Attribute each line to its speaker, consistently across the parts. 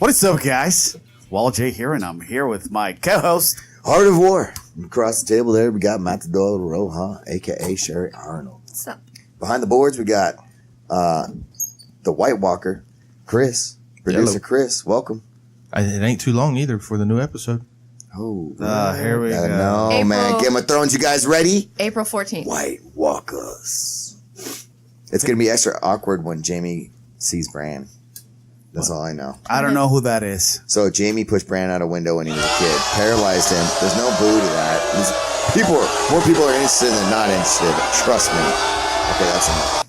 Speaker 1: What is up, guys? Wall J here, and I'm here with my co-host,
Speaker 2: Heart of War. Across the table there, we got Matador Roja, a.k.a. Sherry Arnold.
Speaker 3: What's up?
Speaker 2: Behind the boards, we got the White Walker, Chris. Producer
Speaker 4: Hello.
Speaker 2: Chris, welcome.
Speaker 4: It ain't too long either before the new episode.
Speaker 2: Oh,
Speaker 1: here we go.
Speaker 2: No,
Speaker 3: April.
Speaker 2: man. Game of Thrones, you guys ready?
Speaker 3: April 14th.
Speaker 2: White Walkers. It's going to be extra awkward when Jamie sees Bran. That's all I know.
Speaker 1: I don't know who that is.
Speaker 2: So Jamie pushed Bran out a window when he was a kid, paralyzed him. There's no boo to that. More people are interested than not interested. Trust me. Okay, that's enough.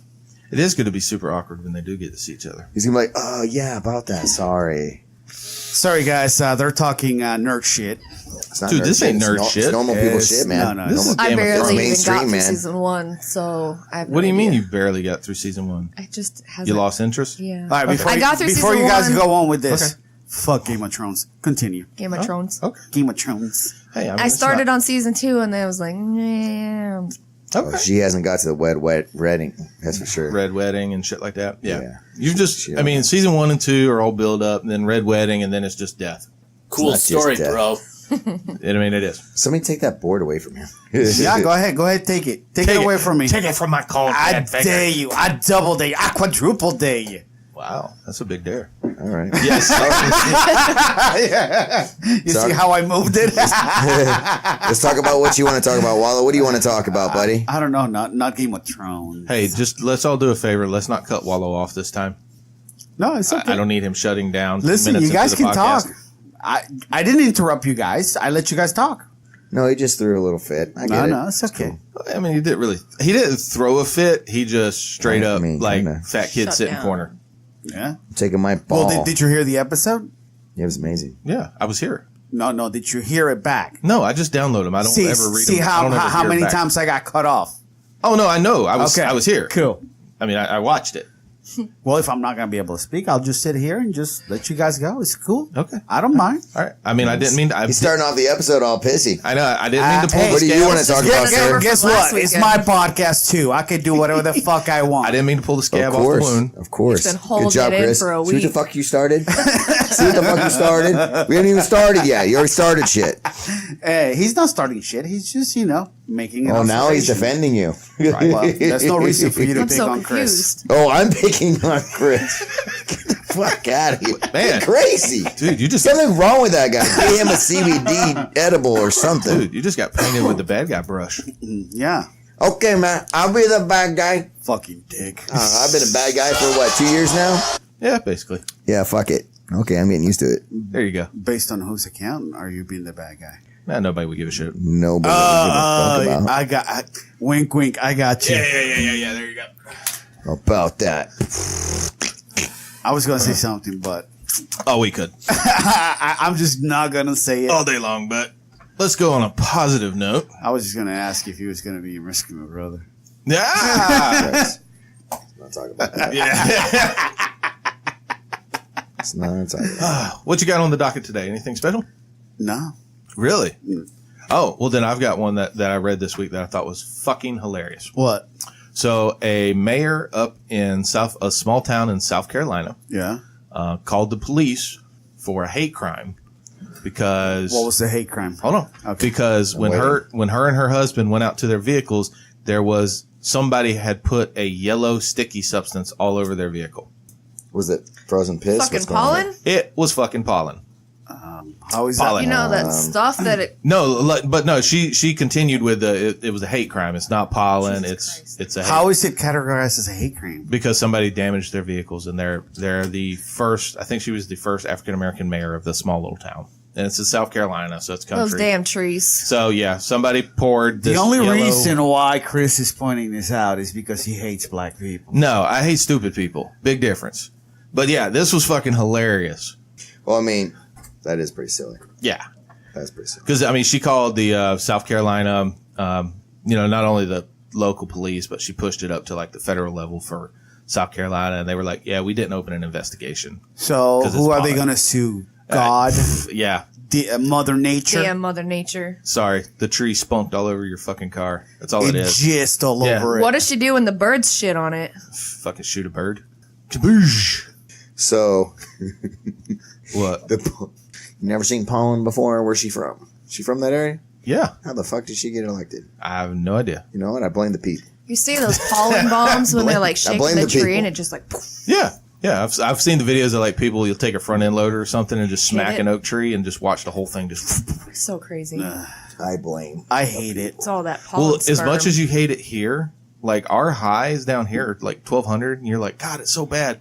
Speaker 4: It is going to be super awkward when they do get to see each other.
Speaker 2: He's gonna be like, "Oh yeah, about that. Sorry,
Speaker 1: Sorry, guys. They're talking nerd shit.
Speaker 2: it's not
Speaker 4: Dude, this ain't
Speaker 2: It's
Speaker 4: nerd shit.
Speaker 2: It's normal people
Speaker 1: It's-
Speaker 2: shit, man.
Speaker 1: no,
Speaker 4: This is
Speaker 3: I
Speaker 4: Game of
Speaker 3: barely
Speaker 4: Thrones.
Speaker 3: even
Speaker 2: Mainstream,
Speaker 3: got through
Speaker 2: man.
Speaker 3: season 1, so I have
Speaker 4: What
Speaker 3: no
Speaker 4: do you mean
Speaker 3: idea.
Speaker 4: you barely got through season 1?
Speaker 3: I just hasn't.
Speaker 4: You lost interest?
Speaker 3: Yeah.
Speaker 1: All right, before,
Speaker 3: I got through
Speaker 1: before
Speaker 3: season
Speaker 1: you guys
Speaker 3: 1.
Speaker 1: go on with this,
Speaker 4: Okay.
Speaker 1: fuck Game of Thrones. Continue.
Speaker 3: Game of Thrones.
Speaker 4: Okay.
Speaker 1: Game of Thrones.
Speaker 4: Hey, I, mean,
Speaker 3: I
Speaker 4: it's
Speaker 3: started
Speaker 4: not-
Speaker 3: on season 2, and then I was like, nah.
Speaker 4: Okay.
Speaker 2: She hasn't got to the wet wedding. That's for sure.
Speaker 4: Red Wedding and shit like that. Yeah.
Speaker 2: Yeah.
Speaker 4: You've just,
Speaker 2: She
Speaker 4: I mean,
Speaker 2: don't-
Speaker 4: season 1 and 2 are all build up, and then Red Wedding, and then it's just death.
Speaker 5: Cool
Speaker 2: It's not just
Speaker 5: story,
Speaker 2: death.
Speaker 5: bro.
Speaker 4: I mean, it is.
Speaker 2: Somebody take that board away from here.
Speaker 1: Yeah, go ahead. Go ahead. Take it. Take it away from me.
Speaker 4: Take it from my cold
Speaker 1: I
Speaker 4: dead finger.
Speaker 1: dare you. I double dare you. I quadruple dare you.
Speaker 4: Wow. That's a big dare.
Speaker 2: All right.
Speaker 4: Yes.
Speaker 1: You see how I moved it?
Speaker 2: Let's talk about what you want to talk about, Wallow. What do you want to talk about, buddy?
Speaker 1: I don't know. Not Game of Thrones.
Speaker 4: Hey, just let's all do a favor. Let's not cut Wallow off this time.
Speaker 1: No, it's okay.
Speaker 4: I don't need him shutting down.
Speaker 1: Listen,
Speaker 4: minutes
Speaker 1: you guys
Speaker 4: into the
Speaker 1: can
Speaker 4: podcast.
Speaker 1: talk. I didn't interrupt you guys. I let you guys talk.
Speaker 2: No, he just threw a little fit. I get it.
Speaker 1: No, it's okay.
Speaker 4: I mean, he didn't throw a fit. He just straight
Speaker 2: I
Speaker 4: up
Speaker 2: mean,
Speaker 4: like
Speaker 2: kinda.
Speaker 4: fat kid
Speaker 3: Shut
Speaker 4: sitting
Speaker 3: down.
Speaker 4: corner.
Speaker 1: Yeah.
Speaker 2: I'm taking my ball.
Speaker 1: Well, did you hear the episode?
Speaker 2: It was amazing.
Speaker 4: Yeah, I was here.
Speaker 1: No. Did you hear it back?
Speaker 4: No, I just download them. I don't ever read
Speaker 1: see
Speaker 4: them. I
Speaker 1: how
Speaker 4: don't ever
Speaker 1: how
Speaker 4: hear
Speaker 1: many
Speaker 4: back.
Speaker 1: times I got cut off.
Speaker 4: Oh no, I know. I was here.
Speaker 1: Cool.
Speaker 4: I mean, I watched it.
Speaker 1: Well, if I'm not gonna be able to speak, I'll just sit here and just let you guys go. It's cool.
Speaker 4: Okay.
Speaker 1: I don't mind.
Speaker 4: All right. I mean, I didn't mean to.
Speaker 2: He's starting off the episode all pissy.
Speaker 4: I know. I didn't mean to pull
Speaker 1: hey,
Speaker 4: the
Speaker 2: what do you
Speaker 4: scales.
Speaker 2: wanna talk about, sir?
Speaker 1: Guess
Speaker 3: From last
Speaker 1: what? It's
Speaker 3: weekend.
Speaker 1: my podcast too. I can do whatever the fuck I want.
Speaker 4: I didn't mean to pull the scab
Speaker 2: Of
Speaker 4: off the
Speaker 2: course.
Speaker 4: wound.
Speaker 2: Of course.
Speaker 3: He's been holding
Speaker 2: Good job,
Speaker 3: it in
Speaker 2: Chris.
Speaker 3: for a
Speaker 2: See what the
Speaker 3: week.
Speaker 2: fuck you started? See what the fuck you started? We haven't even started yet. You already started shit.
Speaker 1: Hey, he's not starting shit. He's just making it.
Speaker 2: Oh, now he's defending you.
Speaker 1: Well, there's no reason for you to
Speaker 3: I'm
Speaker 1: pick
Speaker 3: so
Speaker 1: on Chris.
Speaker 3: confused.
Speaker 2: Oh, I'm picking on Chris. Get the fuck out of here.
Speaker 4: Man.
Speaker 2: You're crazy.
Speaker 4: Dude, you just
Speaker 2: Something wrong with that guy. Get him a CBD edible or something.
Speaker 4: dude, you just got painted with the bad guy brush.
Speaker 1: Yeah.
Speaker 2: Okay, man. I'll be the bad guy.
Speaker 1: Fucking dick.
Speaker 2: I've been a bad guy for what, 2 years now?
Speaker 4: Yeah, basically.
Speaker 2: Yeah, fuck it. Okay, I'm getting used to it.
Speaker 4: There you go.
Speaker 1: Based on whose account are you being the bad guy?
Speaker 4: Nah, nobody would give a shit.
Speaker 2: Nobody would give a fuck about.
Speaker 1: I got wink, wink. I got you.
Speaker 4: Yeah. There you go.
Speaker 2: About that.
Speaker 1: I was gonna say something, but
Speaker 4: Oh, we could
Speaker 1: I'm just not gonna say it.
Speaker 4: all day long, but let's go on a positive note.
Speaker 1: I was just gonna ask if he was gonna be rescuing my brother.
Speaker 4: Yeah.
Speaker 2: Let's not talk about that.
Speaker 4: Yeah.
Speaker 2: Let's not talk about that.
Speaker 4: What you got on the docket today? Anything special?
Speaker 1: No.
Speaker 4: Really? Oh, well, then I've got one that I read this week that I thought was fucking hilarious.
Speaker 1: What?
Speaker 4: So, a mayor up in a small town in South Carolina,
Speaker 1: Yeah.
Speaker 4: called the police for a hate crime because
Speaker 1: What was the hate crime?
Speaker 4: hold on,
Speaker 1: Okay.
Speaker 4: because when
Speaker 2: waiting.
Speaker 4: her and her husband went out to their vehicles, there was somebody had put a yellow sticky substance all over their vehicle.
Speaker 2: Was it frozen piss?
Speaker 3: Fucking
Speaker 2: What's going on?
Speaker 3: pollen?
Speaker 4: It was fucking pollen.
Speaker 1: How is
Speaker 4: Pollen.
Speaker 3: You know that stuff that it.
Speaker 4: But no, she continued with it was a hate crime. It's not pollen.
Speaker 3: Jesus
Speaker 4: It's a
Speaker 1: that?
Speaker 4: hate
Speaker 1: How is it categorized as a hate crime?
Speaker 4: because somebody damaged their vehicles, and they're the first. I think she was the first African American mayor of the small little town, and it's in South Carolina, so it's country.
Speaker 3: Those damn trees.
Speaker 4: So yeah, somebody poured this
Speaker 1: The only
Speaker 4: yellow-
Speaker 1: reason why Chris is pointing this out is because he hates black people.
Speaker 4: No, I hate stupid people. Big difference. But yeah, this was fucking hilarious.
Speaker 2: Well, I mean, that is pretty silly.
Speaker 4: Yeah,
Speaker 2: That's pretty silly.
Speaker 4: because I mean, she called the South Carolina, not only the local police, but she pushed it up to like the federal level for South Carolina, and they were like, "Yeah, we didn't open an investigation."
Speaker 1: So
Speaker 4: 'Cause
Speaker 1: who
Speaker 4: it's
Speaker 1: are they
Speaker 4: pollen.
Speaker 1: going to sue? God,
Speaker 4: Yeah,
Speaker 1: Mother Nature,
Speaker 3: Damn Mother Nature.
Speaker 4: sorry, the tree spunked all over your fucking car. That's all it
Speaker 1: it
Speaker 4: is.
Speaker 1: just all
Speaker 4: Yeah.
Speaker 1: over it.
Speaker 3: What does she do when the birds shit on it?
Speaker 4: Fucking shoot a bird. Kaboosh.
Speaker 2: So,
Speaker 4: What?
Speaker 2: You never seen Pollen before? Where's she from? She from that area?
Speaker 4: Yeah.
Speaker 2: How the fuck did she get elected?
Speaker 4: I have no idea.
Speaker 2: You know what? I blame the people.
Speaker 3: You see those pollen bombs when they're like shaking
Speaker 2: blame
Speaker 3: the
Speaker 2: the
Speaker 3: tree
Speaker 2: people.
Speaker 3: and it just like poof.
Speaker 4: Yeah. Yeah. I've seen the videos of like people, you'll take a front end loader or something and just smack
Speaker 3: it.
Speaker 4: an oak tree and just watch the whole thing just.
Speaker 3: So crazy.
Speaker 2: I blame.
Speaker 1: I hate it.
Speaker 3: It's all that pollen.
Speaker 4: Well, as
Speaker 3: sperm.
Speaker 4: much as you hate it here, like our highs down here are like 1,200 and you're like, God, it's so bad.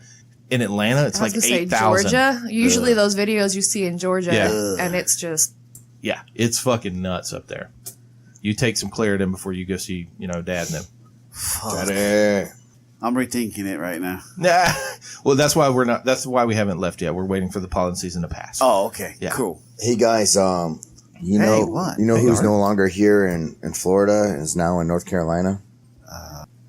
Speaker 4: In Atlanta, it's
Speaker 3: I was
Speaker 4: like
Speaker 3: gonna say
Speaker 4: 8,000.
Speaker 3: Georgia. Usually those videos you see in Georgia,
Speaker 4: Yeah.
Speaker 3: and it's just
Speaker 4: Yeah. It's fucking nuts up there. You take some Claritin before you go see, Dad and them.
Speaker 2: Daddy.
Speaker 1: I'm rethinking it right now.
Speaker 4: Nah. Well, that's why we haven't left yet. We're waiting for the pollen season to pass.
Speaker 1: Oh, okay.
Speaker 4: Yeah.
Speaker 1: Cool.
Speaker 2: Hey guys,
Speaker 1: what?
Speaker 2: you know
Speaker 1: Hey,
Speaker 2: who's
Speaker 1: Art.
Speaker 2: no longer here in Florida and is now in North Carolina?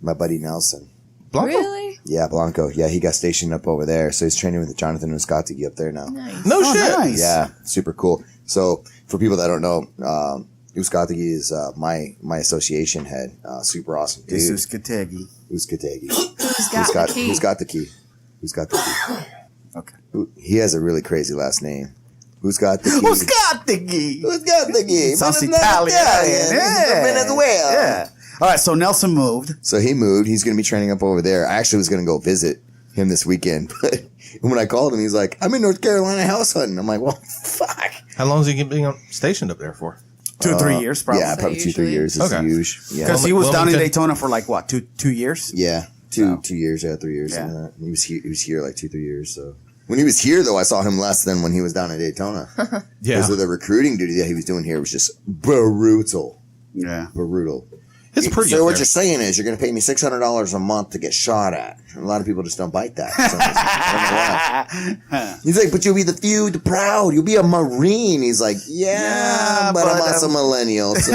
Speaker 2: My buddy Nelson.
Speaker 4: Blanco?
Speaker 3: really
Speaker 2: Yeah, Blanco. Yeah, he got stationed up over there, so he's training with Jonathan Muscategi up there now.
Speaker 3: nice.
Speaker 4: No
Speaker 1: Oh,
Speaker 4: shit.
Speaker 1: nice.
Speaker 2: Yeah, super cool. So for people that don't know, Muscategi is my association head. Super awesome dude.
Speaker 1: Jesus Kategi.
Speaker 2: Muscategi.
Speaker 3: Who's got the key?
Speaker 2: Who's got the key? Who's got the key?
Speaker 1: Okay.
Speaker 2: He has a really crazy last name. Who's got the key?
Speaker 1: Who's got the key?
Speaker 2: Who's got the key?
Speaker 1: Sounds
Speaker 2: Venezuela.
Speaker 1: Italian.
Speaker 2: Yeah. Venezuela.
Speaker 1: Yeah. All right, so Nelson moved.
Speaker 2: So he moved. He's going to be training up over there. I actually was going to go visit him this weekend, but when I called him, he's like, "I'm in North Carolina house hunting." I'm like, "Well, fuck."
Speaker 4: How long is he being stationed up there for?
Speaker 1: 2 or 3 years, probably.
Speaker 2: Yeah, probably 2-3
Speaker 3: Usually.
Speaker 2: years is
Speaker 4: Okay.
Speaker 2: huge. Yeah,
Speaker 1: Because he was
Speaker 4: Well,
Speaker 1: down in
Speaker 4: because-
Speaker 1: Daytona for like what, two years?
Speaker 2: yeah, two years, 3 years.
Speaker 1: Yeah.
Speaker 2: Yeah. He was here like 2-3 years. So when he was here, though, I saw him less than when he was down in Daytona.
Speaker 4: Yeah.
Speaker 2: Because of the recruiting duty that he was doing here was just brutal.
Speaker 1: Yeah.
Speaker 2: Brutal.
Speaker 4: It's pretty
Speaker 2: So
Speaker 4: up
Speaker 2: what
Speaker 4: there.
Speaker 2: you're saying is you're going to pay me $600 a month to get shot at. And a lot of people just don't bite that. for some reason. I don't know why. He's like, but you'll be the proud. You'll be a Marine. He's like, yeah, but I'm also a millennial. So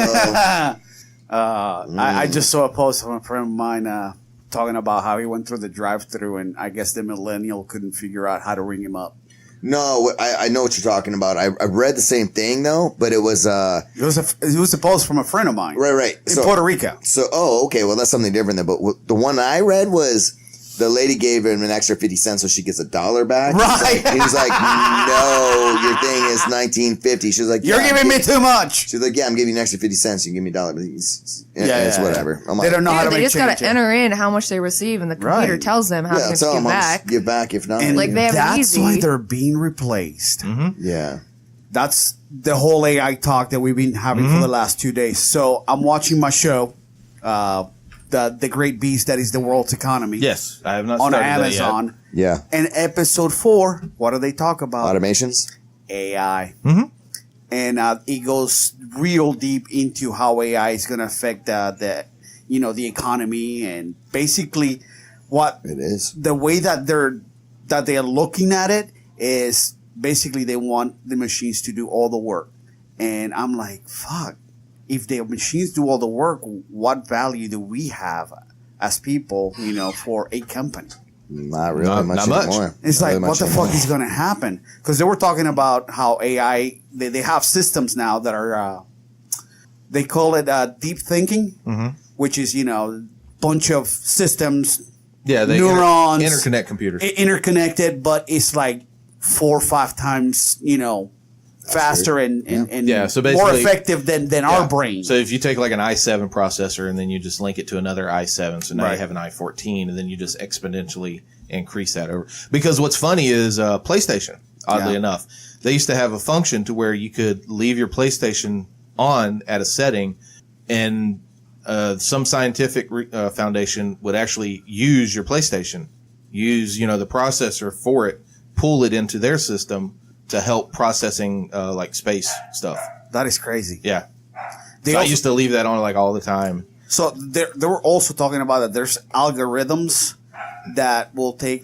Speaker 1: I just saw a post from a friend of mine talking about how he went through the drive-thru and I guess the millennial couldn't figure out how to ring him up.
Speaker 2: no, I know what you're talking about. I read the same thing though, but it was
Speaker 1: It was a post from a friend of mine
Speaker 2: right.
Speaker 1: in Puerto Rico.
Speaker 2: So, okay, well, that's something different then. But the one I read was the lady gave him an extra 50 cents so she gets $1 back.
Speaker 1: Right.
Speaker 2: He's like, no, your thing is 1950. She's like,
Speaker 1: You're
Speaker 2: yeah,
Speaker 1: giving me too much.
Speaker 2: She's like, yeah, I'm giving you an extra 50 cents. You can give me $1. It's whatever. I'm
Speaker 1: They
Speaker 2: like,
Speaker 1: don't know how
Speaker 3: Dude,
Speaker 1: to
Speaker 3: they
Speaker 1: make
Speaker 3: just gotta
Speaker 1: change.
Speaker 3: enter in how much they receive, and the computer
Speaker 1: Right.
Speaker 3: tells them how
Speaker 2: yeah,
Speaker 3: much
Speaker 2: tell
Speaker 3: to
Speaker 2: them
Speaker 3: give
Speaker 2: I'll
Speaker 3: back.
Speaker 2: just give back if not.
Speaker 1: And
Speaker 3: Like, they have it
Speaker 1: that's
Speaker 3: easy.
Speaker 1: why they're being replaced.
Speaker 2: yeah.
Speaker 1: That's the whole AI talk that we've been having for the last 2 days. So I'm watching my show, the Great Beast that is the world's economy.
Speaker 4: Yes, I have not
Speaker 1: On
Speaker 4: started that yet.
Speaker 1: Amazon.
Speaker 2: Yeah.
Speaker 1: And episode 4, what do they talk about?
Speaker 2: Automations?
Speaker 1: AI. And it goes real deep into how AI is going to affect the economy and basically what
Speaker 2: It is.
Speaker 1: the way that they're looking at it is basically they want the machines to do all the work. And I'm like, fuck. If the machines do all the work, what value do we have as people, for a company?
Speaker 2: Not really
Speaker 4: Not
Speaker 2: much
Speaker 4: much.
Speaker 2: anymore.
Speaker 1: It's
Speaker 2: Not
Speaker 1: like,
Speaker 2: really
Speaker 1: what
Speaker 2: much
Speaker 1: the
Speaker 2: anymore.
Speaker 1: fuck is going to happen? Because they were talking about how AI, they have systems now that are, they call it deep thinking, which is, bunch of systems,
Speaker 4: Yeah, they
Speaker 1: neurons,
Speaker 4: interconnect computers.
Speaker 1: interconnected, but it's like 4 or 5 times, faster and
Speaker 4: Yeah, so
Speaker 1: more
Speaker 4: basically-
Speaker 1: effective than our brain.
Speaker 4: So if you take like an i7 processor and then you just link it to another i7, so now
Speaker 1: Right.
Speaker 4: you have an i14, and then you just exponentially increase that over. Because what's funny is PlayStation, oddly
Speaker 1: Yeah.
Speaker 4: enough, they used to have a function to where you could leave your PlayStation on at a setting, and some scientific foundation would actually use your PlayStation, use the processor for it, pull it into their system to help processing like space stuff.
Speaker 1: That is crazy.
Speaker 4: Yeah.
Speaker 1: They
Speaker 4: So I
Speaker 1: also-
Speaker 4: used to leave that on like all the time.
Speaker 1: So they were also talking about that there's algorithms that will take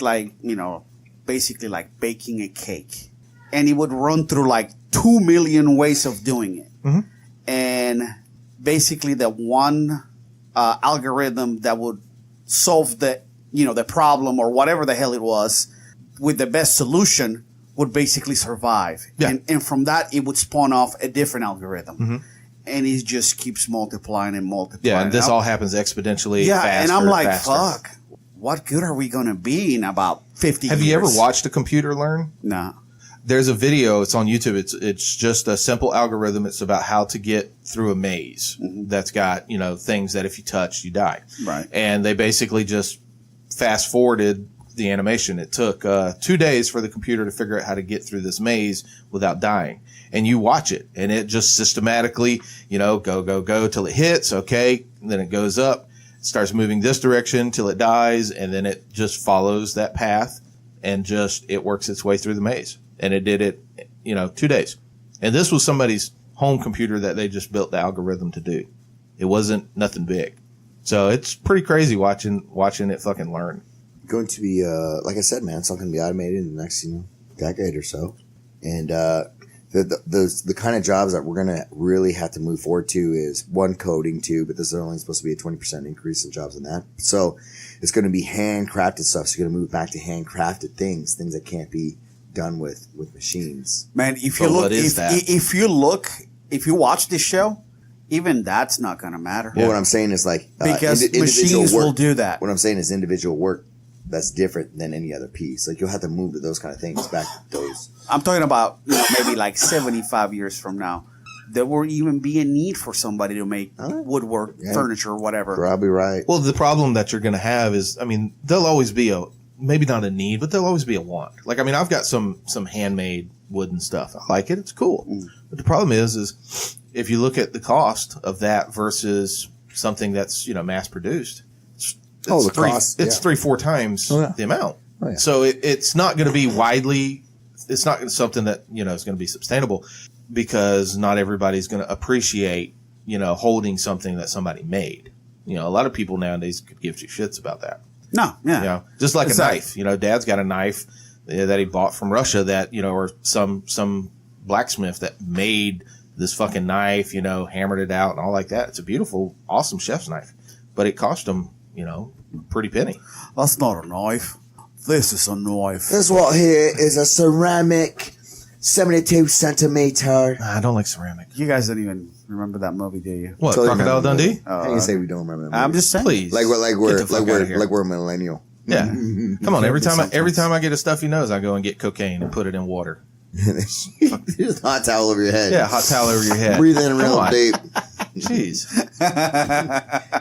Speaker 1: basically like baking a cake, and it would run through like 2 million ways of doing it. And basically the one algorithm that would solve the problem or whatever the hell it was with the best solution would basically survive.
Speaker 4: Yeah.
Speaker 1: And from that, it would spawn off a different algorithm. And it just keeps multiplying and multiplying.
Speaker 4: Yeah, and this
Speaker 1: I'm-
Speaker 4: all happens exponentially.
Speaker 1: Yeah,
Speaker 4: faster,
Speaker 1: and I'm like,
Speaker 4: faster.
Speaker 1: fuck. What good are we going to be in about 50 years?
Speaker 4: Have you ever watched a computer learn?
Speaker 1: No.
Speaker 4: There's a video. It's on YouTube. It's just a simple algorithm. It's about how to get through a maze that's got, things that if you touch, you die.
Speaker 1: Right.
Speaker 4: And they basically just fast forwarded the animation. It took 2 days for the computer to figure out how to get through this maze without dying. And you watch it, and it just systematically, go till it hits. Okay. And then it goes up, starts moving this direction till it dies. And then it just follows that path and it works its way through the maze. And it did it, 2 days. And this was somebody's home computer that they just built the algorithm to do. It wasn't nothing big. So it's pretty crazy watching it fucking learn.
Speaker 2: Going to be, like I said, man, it's all going to be automated in the next, decade or so. And the kind of jobs that we're going to really have to move forward to is one, coding, two, but this is only supposed to be a 20% increase in jobs in that. So it's going to be handcrafted stuff. So you're going to move back to handcrafted things that can't be done with machines.
Speaker 1: Man, if you watch this show, even that's not going to matter.
Speaker 2: Well, what I'm saying is
Speaker 1: because machines will do that.
Speaker 2: What I'm saying is individual work that's different than any other piece. Like you'll have to move to those kind of things back to those.
Speaker 1: I'm talking about maybe like 75 years from now. There won't even be a need for somebody to make woodwork, furniture, or whatever.
Speaker 2: Probably right.
Speaker 4: Well, the problem that you're going to have is, there'll always be maybe not a need, but there'll always be a want. Like, I've got some handmade wooden stuff. I like it. It's cool. But the problem is if you look at the cost of that versus something that's, mass produced, it's
Speaker 2: cost.
Speaker 4: It's 3-4 times the amount. Oh, yeah. So it's not going to be it's not something that, is going to be sustainable because not everybody's going to appreciate, holding something that somebody made. A lot of people nowadays could give two shits about that.
Speaker 1: No, yeah.
Speaker 4: Just like a knife. Dad's got a knife that he bought from Russia that, or some blacksmith that made this fucking knife, hammered it out and all like that. It's a beautiful, awesome chef's knife. But it cost him, pretty penny.
Speaker 1: That's not a knife. This is a knife.
Speaker 2: This one here is a ceramic 72 centimeter.
Speaker 4: I don't like ceramic.
Speaker 1: You guys don't even remember that movie, do you?
Speaker 4: What,
Speaker 2: Totally
Speaker 4: Crocodile Dundee?
Speaker 2: How can you say we don't remember that movie?
Speaker 1: I'm just saying.
Speaker 4: Please.
Speaker 2: Like we're a millennial.
Speaker 4: Yeah. Come on, every time I get a stuffy nose, I go and get cocaine and put it in water.
Speaker 2: Just hot towel over your head.
Speaker 4: Yeah, hot towel over your head.
Speaker 2: Breathe in real deep.
Speaker 4: Jeez.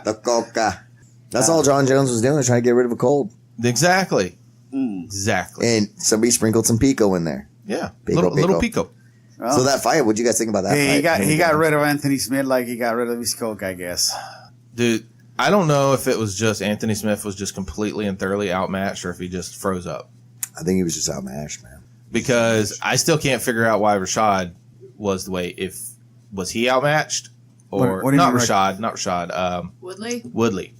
Speaker 2: The coca. That's all Jon Jones was doing, trying to get rid of a cold.
Speaker 4: Exactly. Exactly.
Speaker 2: And somebody sprinkled some pico in there.
Speaker 4: Yeah.
Speaker 2: Pico.
Speaker 4: Little pico.
Speaker 2: Well, so that fight, what'd you guys think about that fight?
Speaker 1: He got rid of Anthony Smith like he got rid of his coke, I guess.
Speaker 4: Dude, I don't know if it was just Anthony Smith was just completely and thoroughly outmatched or if he just froze up.
Speaker 2: I think he was just outmatched, man.
Speaker 4: Because I still can't figure out why Rashad was the way. Was he outmatched or
Speaker 1: what do you
Speaker 4: not
Speaker 1: mean,
Speaker 4: Rashad?
Speaker 3: Woodley?
Speaker 4: Woodley.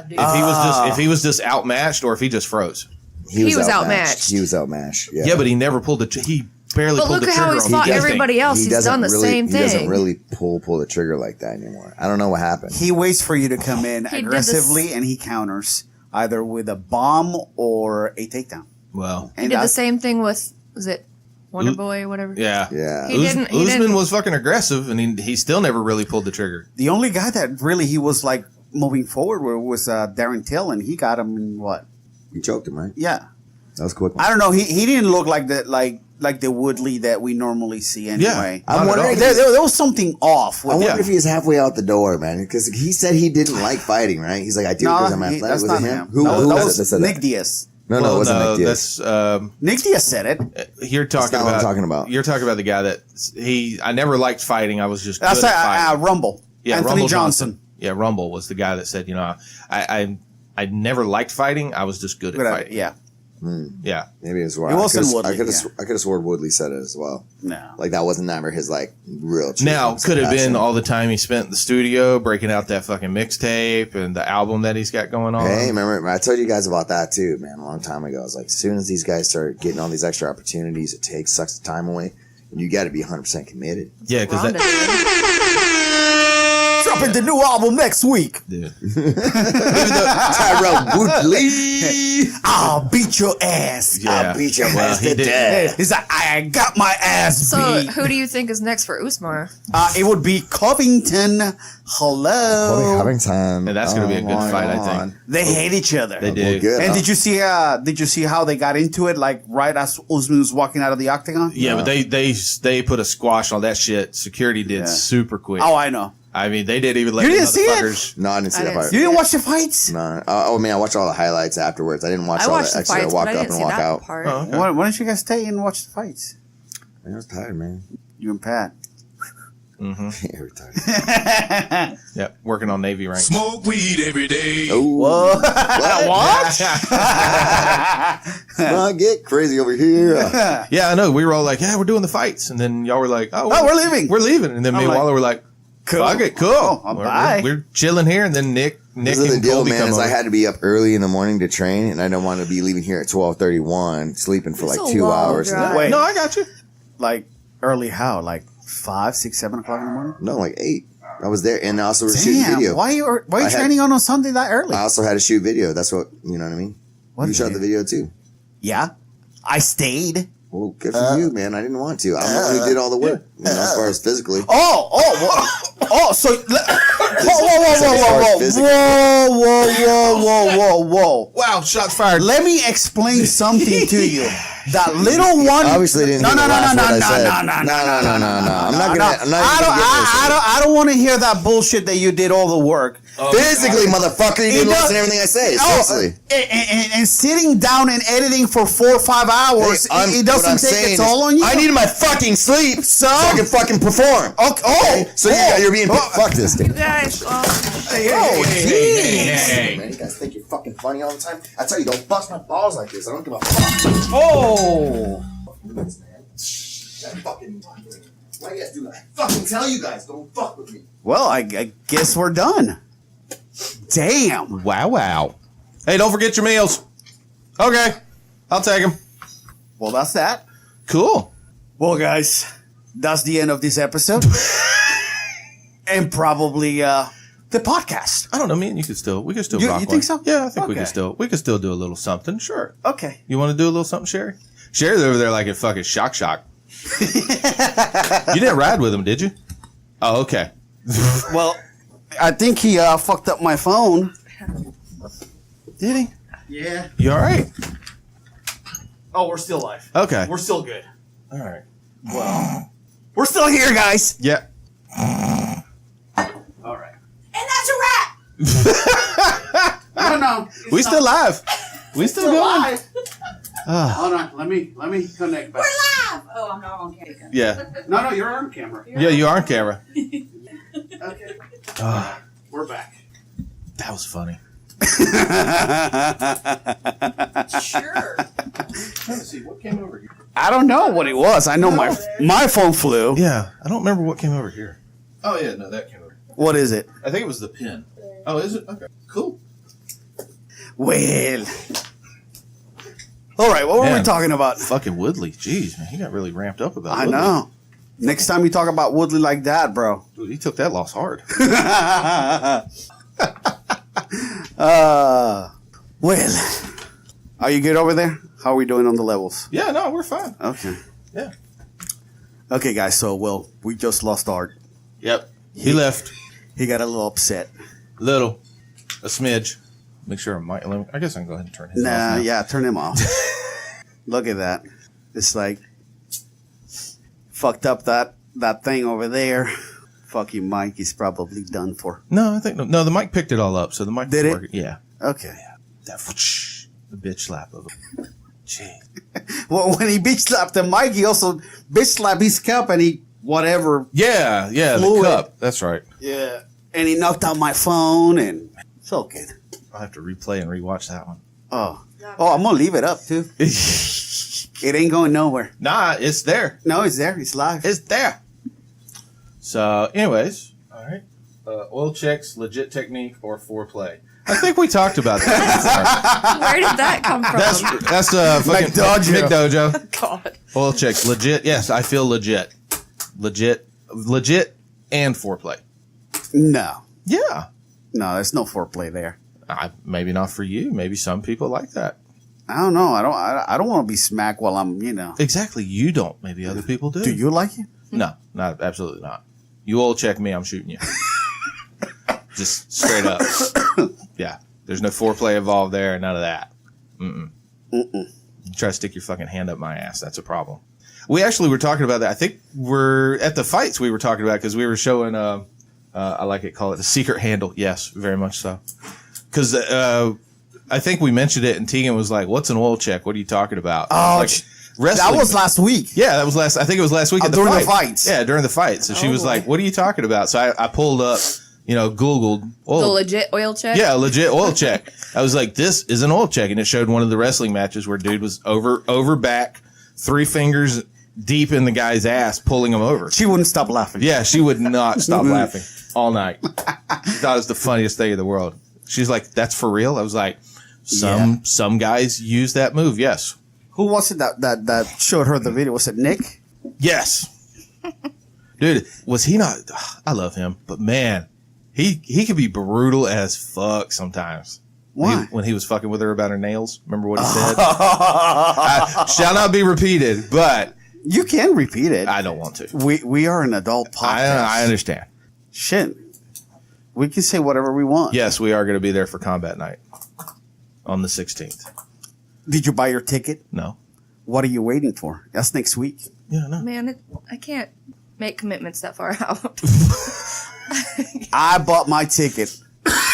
Speaker 3: Dude.
Speaker 4: If he was just outmatched or if he just froze.
Speaker 2: He was outmatched. He was outmatched. Yeah,
Speaker 4: but he never pulled he barely pulled the trigger.
Speaker 3: But look at how he's fought everybody else. He's done the same thing.
Speaker 2: He doesn't really pull the trigger like that anymore. I don't know what happened.
Speaker 1: He waits for you to come in aggressively and he counters either with a bomb or a takedown.
Speaker 4: Well,
Speaker 3: he did the same thing with, was it Wonder Boy, whatever?
Speaker 4: Yeah.
Speaker 3: Usman
Speaker 4: was fucking aggressive and he still never really pulled the trigger.
Speaker 1: The only guy that really he was like moving forward was Darren Till, and he got him in what?
Speaker 2: He choked him, right?
Speaker 1: Yeah.
Speaker 2: That was a quick one.
Speaker 1: I don't know. He didn't look like the Woodley that we normally see anyway.
Speaker 4: Yeah,
Speaker 2: I'm wondering
Speaker 1: there was something off.
Speaker 2: I wonder if he was halfway out the door, man, because he said he didn't like fighting, right? He's like, I do because I'm athletic.
Speaker 1: That's
Speaker 2: was
Speaker 1: not
Speaker 2: it him?
Speaker 1: him.
Speaker 2: Who
Speaker 1: that
Speaker 2: was
Speaker 1: was
Speaker 2: it?
Speaker 1: Nick Diaz.
Speaker 2: No, it wasn't Nick Diaz.
Speaker 4: That's
Speaker 1: Nick Diaz said it.
Speaker 4: You're talking
Speaker 2: what I'm talking about.
Speaker 4: You're talking about the guy that I never liked fighting. I was just good at fighting.
Speaker 1: Rumble.
Speaker 4: Yeah,
Speaker 1: Anthony
Speaker 4: Rumble
Speaker 1: Johnson.
Speaker 4: Yeah, Rumble was the guy that said, I never liked fighting. I was just good at fighting.
Speaker 1: Yeah.
Speaker 4: Yeah.
Speaker 2: Maybe it was right.
Speaker 1: It wasn't Woodley.
Speaker 2: I could have sworn Woodley said it as well.
Speaker 1: No.
Speaker 2: Like that wasn't never his real.
Speaker 4: Now could have been all the time he spent in the studio breaking out that fucking mixtape and the album that he's got going on.
Speaker 2: Hey, remember I told you guys about that too, man, a long time ago. I was like, as soon as these guys start getting all these extra opportunities, it sucks the time away, and you got to be 100% committed.
Speaker 4: Yeah, because
Speaker 1: dropping the new album next week.
Speaker 4: Dude.
Speaker 2: Tyrell Woodley.
Speaker 1: I'll beat your ass.
Speaker 4: Yeah.
Speaker 2: I'll beat your ass
Speaker 4: he
Speaker 2: to
Speaker 4: did.
Speaker 2: death.
Speaker 1: He's like, I got my ass
Speaker 3: So,
Speaker 1: beat.
Speaker 3: who do you think is next for Usman?
Speaker 1: It would be Covington. Hello.
Speaker 2: Having time.
Speaker 4: And that's gonna be a good fight, I think.
Speaker 1: They hate each other.
Speaker 4: They do.
Speaker 2: Well, good.
Speaker 1: And did you see how they got into it? Like right as Usman was walking out of the octagon.
Speaker 4: Yeah, but they put a squash on that shit. Security did super quick.
Speaker 1: Oh, I know.
Speaker 4: I mean, they didn't even let
Speaker 1: You
Speaker 4: the
Speaker 1: didn't see it?
Speaker 4: motherfuckers.
Speaker 2: No, I didn't see that part.
Speaker 1: You didn't watch the fights?
Speaker 2: No. Oh, man, I watched all the highlights afterwards. I didn't watch
Speaker 3: I
Speaker 2: all
Speaker 3: watched
Speaker 2: the
Speaker 3: the
Speaker 2: extra
Speaker 3: fights,
Speaker 2: walk
Speaker 3: but I
Speaker 2: up
Speaker 3: didn't
Speaker 2: and
Speaker 3: see
Speaker 2: walk
Speaker 3: that
Speaker 2: out.
Speaker 3: part.
Speaker 4: Oh, okay.
Speaker 1: Why don't you guys stay and watch the fights?
Speaker 2: Man, I was tired, man.
Speaker 1: You and Pat.
Speaker 2: Every time.
Speaker 4: Yep, working on Navy rank.
Speaker 5: Smoke weed every day.
Speaker 2: Oh,
Speaker 1: What?
Speaker 2: I get crazy over here.
Speaker 4: Yeah, I know. We were all like, "Yeah, we're doing the fights," and then y'all were like, "Oh,
Speaker 1: We're leaving.
Speaker 4: we're leaving," and then me and
Speaker 1: like,
Speaker 4: Waller were like, "Fuck it, cool.
Speaker 1: Bye."
Speaker 4: We're chilling here," and then Nick
Speaker 2: This is the
Speaker 4: and
Speaker 2: deal,
Speaker 4: Cody
Speaker 2: man.
Speaker 4: come
Speaker 2: Is I
Speaker 4: over.
Speaker 2: had to be up early in the morning to train, and I don't want to be leaving here at 12:31, sleeping for
Speaker 3: It's
Speaker 2: like
Speaker 3: a
Speaker 2: 2
Speaker 3: long
Speaker 2: hours.
Speaker 3: drive.
Speaker 1: Wait.
Speaker 4: No, I got you.
Speaker 1: Like early how? Like 5, 6, 7 o'clock in the morning?
Speaker 2: No, like 8. I was there, and I also was shooting
Speaker 1: Damn.
Speaker 2: video.
Speaker 1: Why are you
Speaker 2: I had-
Speaker 1: training on a Sunday that early?
Speaker 2: I also had to shoot video. That's what, you know what I mean?
Speaker 1: What
Speaker 2: You shot
Speaker 1: video?
Speaker 2: the video too.
Speaker 1: Yeah. I stayed.
Speaker 2: Well, good for you, man. I didn't want to. I'm the one who did all the work, as far as physically.
Speaker 1: So whoa.
Speaker 4: Wow, shots fired.
Speaker 1: Let me explain something to you. That little one.
Speaker 2: Obviously didn't hear the last word I said.
Speaker 1: No.
Speaker 2: I'm not gonna get this.
Speaker 1: I don't want to hear that bullshit that you did all the work.
Speaker 2: Physically, motherfucker, you didn't listen to everything I say. Seriously.
Speaker 1: And sitting down and editing for 4 or 5 hours,
Speaker 2: Hey,
Speaker 1: it
Speaker 2: what I'm
Speaker 1: doesn't take
Speaker 2: saying
Speaker 1: its all
Speaker 2: is,
Speaker 1: on you.
Speaker 2: I needed my fucking sleep so I can fucking perform.
Speaker 1: Okay.
Speaker 2: So you're being fuck this dude.
Speaker 3: Guys,
Speaker 2: Jeez. Man, you guys think you're fucking funny all the time? I tell you, don't bust my balls like this. I don't give a fuck.
Speaker 1: Oh.
Speaker 2: Man. Fucking. Why you guys do that? I fucking tell you guys, don't fuck with me.
Speaker 1: Well, I guess we're done. Damn.
Speaker 4: Wow. Hey, don't forget your meals. Okay, I'll take them.
Speaker 1: Well, that's that.
Speaker 4: Cool.
Speaker 1: Well, guys, that's the end of this episode. And probably the podcast.
Speaker 4: I don't know, man. We could still
Speaker 1: You
Speaker 4: rock
Speaker 1: think
Speaker 4: one.
Speaker 1: so?
Speaker 4: Yeah, I think we
Speaker 1: Okay.
Speaker 4: could still do a little something. Sure.
Speaker 1: Okay.
Speaker 4: You want to do a little something, Sherry? Sherry's over there like a fucking shock. You didn't ride with him, did you? Oh, okay.
Speaker 1: Well, I think he fucked up my phone.
Speaker 4: Did he?
Speaker 1: Yeah.
Speaker 4: You all right?
Speaker 1: Oh, we're still live.
Speaker 4: Okay.
Speaker 1: We're still good.
Speaker 4: All right.
Speaker 1: We're still here, guys.
Speaker 4: Yeah.
Speaker 1: All right.
Speaker 3: and that's a wrap.
Speaker 1: No.
Speaker 4: We still live. We still going.
Speaker 1: live. Hold on. Let me connect back.
Speaker 3: Live. Oh, I'm not on camera.
Speaker 4: Yeah.
Speaker 1: No, you're on camera.
Speaker 4: Yeah, you are on camera.
Speaker 1: Okay. We're back.
Speaker 4: That was funny.
Speaker 3: Sure.
Speaker 4: Let's see what came over here.
Speaker 1: I don't know what it was. I know my phone flew.
Speaker 4: Yeah, I don't remember what came over here. Oh yeah, no, that came over.
Speaker 1: What is it?
Speaker 4: I think it was the pin. Oh, is it? Okay, cool.
Speaker 1: Well. All right, what were we
Speaker 4: Man.
Speaker 1: talking about?
Speaker 4: Fucking Woodley. Jeez, man, he got really ramped up about.
Speaker 1: I
Speaker 4: Woodley.
Speaker 1: know. Next time you talk about Woodley like that, bro.
Speaker 4: Dude, he took that loss hard.
Speaker 1: Well, are you good over there? How are we doing on the levels?
Speaker 4: Yeah, no, we're fine.
Speaker 1: Okay.
Speaker 4: Yeah.
Speaker 1: Okay, guys. So, we just lost Art.
Speaker 4: Yep. He left.
Speaker 1: He got a little upset.
Speaker 4: A smidge. Make sure I guess I can go ahead and turn his off
Speaker 1: Nah,
Speaker 4: now.
Speaker 1: yeah, turn him off. Look at that. It's like fucked up that thing over there. Fucking Mike, he's probably done for.
Speaker 4: No, I think no. The mic picked it all up, so the mic
Speaker 1: Did
Speaker 4: was
Speaker 1: it?
Speaker 4: working. Yeah.
Speaker 1: Okay.
Speaker 4: That the bitch slap of him. Gee.
Speaker 1: Well, when he bitch slapped the mic, he also bitch slapped his cup and he whatever.
Speaker 4: Yeah, the
Speaker 1: Fluid.
Speaker 4: cup. That's right.
Speaker 1: Yeah. And he knocked out my phone and it's all good.
Speaker 4: I'll have to replay and rewatch that one.
Speaker 1: Oh, I'm gonna leave it up too. It ain't going nowhere.
Speaker 4: Nah, it's there.
Speaker 1: No, it's there. It's live.
Speaker 4: It's there. So, anyways, all right. Oil checks, legit technique, or foreplay. I think we talked about that
Speaker 3: Where did that come from?
Speaker 4: before. That's fucking McDojo.
Speaker 3: God.
Speaker 4: Oil checks, legit. Yes, I feel legit, and foreplay.
Speaker 1: No.
Speaker 4: Yeah.
Speaker 1: No, there's no foreplay there.
Speaker 4: Maybe not for you. Maybe some people like that.
Speaker 1: I don't know. I don't want to be smacked while I'm,
Speaker 4: Exactly. You don't. Maybe other people do.
Speaker 1: Do you like it?
Speaker 4: No, absolutely not. You oil check me, I'm shooting you. Just straight up. Yeah. There's no foreplay involved there. None of that. Mm-mm. You try to stick your fucking hand up my ass. That's a problem. We actually were talking about that. I think we're at the fights we were talking about because we were showing, I like it, call it the secret handle. Yes, very much so. Because I think we mentioned it and Tegan was like, what's an oil check? What are you talking about?
Speaker 1: Oh,
Speaker 4: like, wrestling.
Speaker 1: that was last week.
Speaker 4: Yeah, that was last. I think it was last week at the
Speaker 1: during
Speaker 4: fight.
Speaker 1: the fights.
Speaker 4: Yeah, during the fights. So she was like, "What are you talking about?" So I pulled up, Googled oil.
Speaker 3: The legit oil check?
Speaker 4: Yeah, legit oil check. I was like, "This is an oil check," and it showed one of the wrestling matches where dude was over back, 3 fingers deep in the guy's ass, pulling him over.
Speaker 1: She wouldn't stop laughing.
Speaker 4: Yeah, she would not stop laughing all night. She thought it was the funniest thing in the world. She's like, "That's for real?" I was like, "Some guys use that move." Yes.
Speaker 1: Who was it that showed her the video? Was it Nick?
Speaker 4: Yes. Dude, was he not? I love him, but man, he could be brutal as fuck sometimes.
Speaker 1: Why?
Speaker 4: When he was fucking with her about her nails. Remember what he said? I shall not be repeated, but
Speaker 1: You can repeat it.
Speaker 4: I don't want to.
Speaker 1: We are an adult podcast.
Speaker 4: I understand.
Speaker 1: Shit. We can say whatever we want.
Speaker 4: Yes, we are going to be there for combat night on the 16th.
Speaker 1: Did you buy your ticket?
Speaker 4: No.
Speaker 1: What are you waiting for? That's next week.
Speaker 4: Yeah, no.
Speaker 3: Man, I can't make commitments that far out.
Speaker 1: I bought my ticket.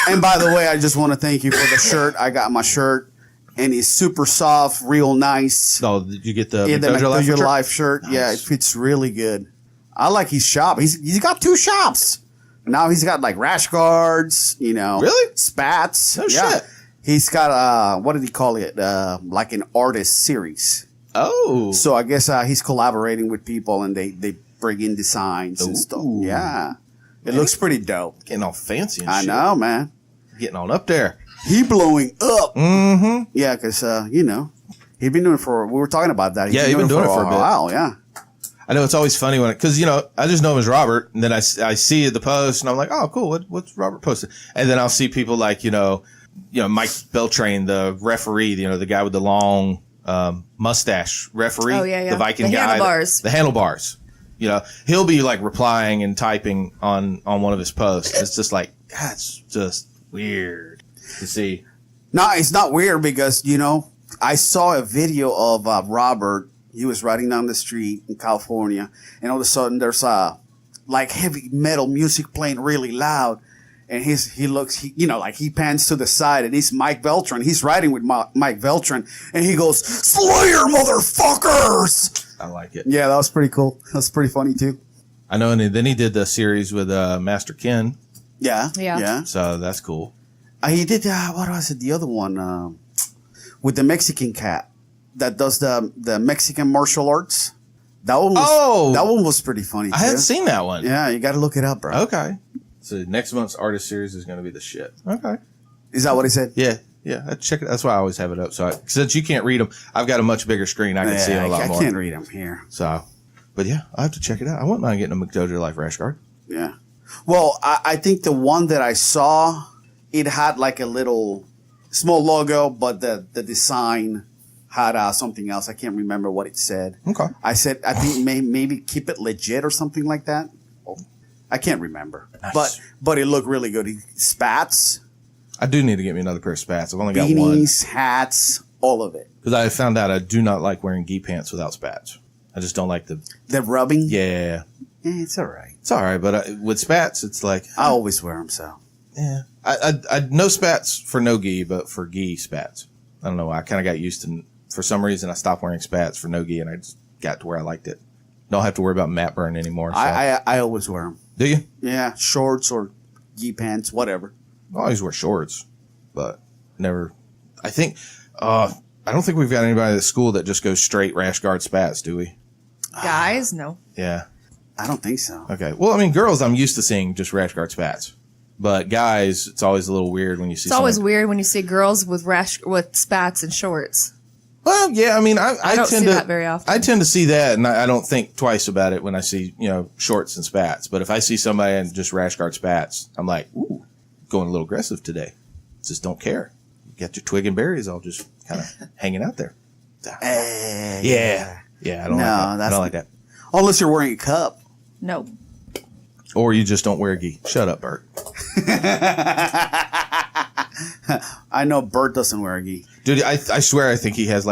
Speaker 1: And by the way, I just want to thank you for the shirt. I got my shirt, and it's super soft, real nice.
Speaker 4: Oh, did you get the
Speaker 1: Yeah, the
Speaker 4: McDojo
Speaker 1: McDojo
Speaker 4: Life
Speaker 1: Life shirt.
Speaker 4: Nice.
Speaker 1: Yeah, it fits really good. I like his shop. He's got 2 shops. Now he's got like rash guards,
Speaker 4: Really?
Speaker 1: spats.
Speaker 4: No shit.
Speaker 1: He's got what did he call it? Like an artist series.
Speaker 4: Oh.
Speaker 1: So I guess he's collaborating with people, and they bring in designs and stuff.
Speaker 4: Ooh.
Speaker 1: Yeah, it looks pretty dope.
Speaker 4: Getting all fancy and
Speaker 1: I
Speaker 4: shit.
Speaker 1: know, man.
Speaker 4: Getting on up there.
Speaker 1: He blowing up.
Speaker 4: Mm-hmm.
Speaker 1: Yeah, because he'd been doing it for. We were talking about that.
Speaker 4: Yeah, he's been doing it for a bit.
Speaker 1: while. Yeah.
Speaker 4: I know it's always funny because I just know him as Robert, and then I see the post, and I'm like, oh, cool. What's Robert posted? And then I'll see people like Mike Beltrain, the referee, the guy with the long mustache referee,
Speaker 3: Oh, yeah.
Speaker 4: the Viking
Speaker 3: The
Speaker 4: guy,
Speaker 3: handlebars.
Speaker 4: the handlebars. He'll be like replying and typing on one of his posts. It's just like, that's just weird to see.
Speaker 1: No, it's not weird because I saw a video of Robert. He was riding down the street in California, and all of a sudden there's like heavy metal music playing really loud, and he pans to the side, and he's Mike Beltran. He's riding with Mike Beltran, and he goes, "Slayer, motherfuckers!"
Speaker 4: I like it.
Speaker 1: Yeah, that was pretty cool. That's pretty funny too.
Speaker 4: I know, and then he did the series with Master Ken,
Speaker 1: Yeah,
Speaker 3: Yeah.
Speaker 1: yeah.
Speaker 4: so that's cool.
Speaker 1: He did what was it? The other one with the Mexican cat that does the Mexican martial arts. That one was pretty funny.
Speaker 4: I hadn't seen that one.
Speaker 1: Yeah, you got to look it up, bro.
Speaker 4: Okay. So next month's artist series is going to be the shit. Okay.
Speaker 1: Is that what he said?
Speaker 4: Yeah. I check it. That's why I always have it up. So since you can't read them, I've got a much bigger screen. I can see them a lot more.
Speaker 1: I can't read them here.
Speaker 4: So, but yeah, I have to check it out. I wouldn't mind getting a McDojo Life rash guard.
Speaker 1: Yeah. Well, I think the one that I saw, it had like a little small logo, but the design had something else. I can't remember what it said.
Speaker 4: Okay.
Speaker 1: I think maybe keep it legit or something like that. I can't remember.
Speaker 4: Nice.
Speaker 1: But it looked really good. Spats,
Speaker 4: I do need to get me another pair of spats. I've only got one.
Speaker 1: beanies, hats, all of it.
Speaker 4: Because I found out I do not like wearing gi pants without spats. I just don't like the.
Speaker 1: The rubbing?
Speaker 4: Yeah.
Speaker 1: It's all right.
Speaker 4: It's all right, but with spats, it's like.
Speaker 1: I always wear them, so.
Speaker 4: Yeah. I no spats for no gi, but for gi spats. I don't know why. I kind of got used to. For some reason, I stopped wearing spats for no gi, and I just got to where I liked it. Don't have to worry about mat burn anymore. So.
Speaker 1: I always wear them.
Speaker 4: Do you?
Speaker 1: Yeah, shorts or gi pants, whatever.
Speaker 4: I always wear shorts, but never. I think. I don't think we've got anybody at school that just goes straight rash guard spats, do we?
Speaker 3: Guys, no.
Speaker 4: Yeah.
Speaker 1: I don't think so.
Speaker 4: Okay. Well, I mean, girls, I'm used to seeing just rash guard spats, but guys, it's always a little weird when you see.
Speaker 3: It's always weird when you see girls with spats and shorts.
Speaker 4: Well, yeah, I mean, I
Speaker 3: don't
Speaker 4: tend
Speaker 3: see
Speaker 4: to
Speaker 3: that very often.
Speaker 4: I tend to see that, and I don't think twice about it when I see, shorts and spats. But if I see somebody in just rash guard spats, I'm like, ooh, going a little aggressive today. Just don't care. You got your twig and berries all just kind of hanging out there. Yeah, I don't like that. I don't like that.
Speaker 1: Unless you're wearing a cup.
Speaker 3: No.
Speaker 4: Or you just don't wear a gi. Shut up, Bert.
Speaker 1: I know Bert doesn't wear a gi.
Speaker 4: Dude, I swear I think he has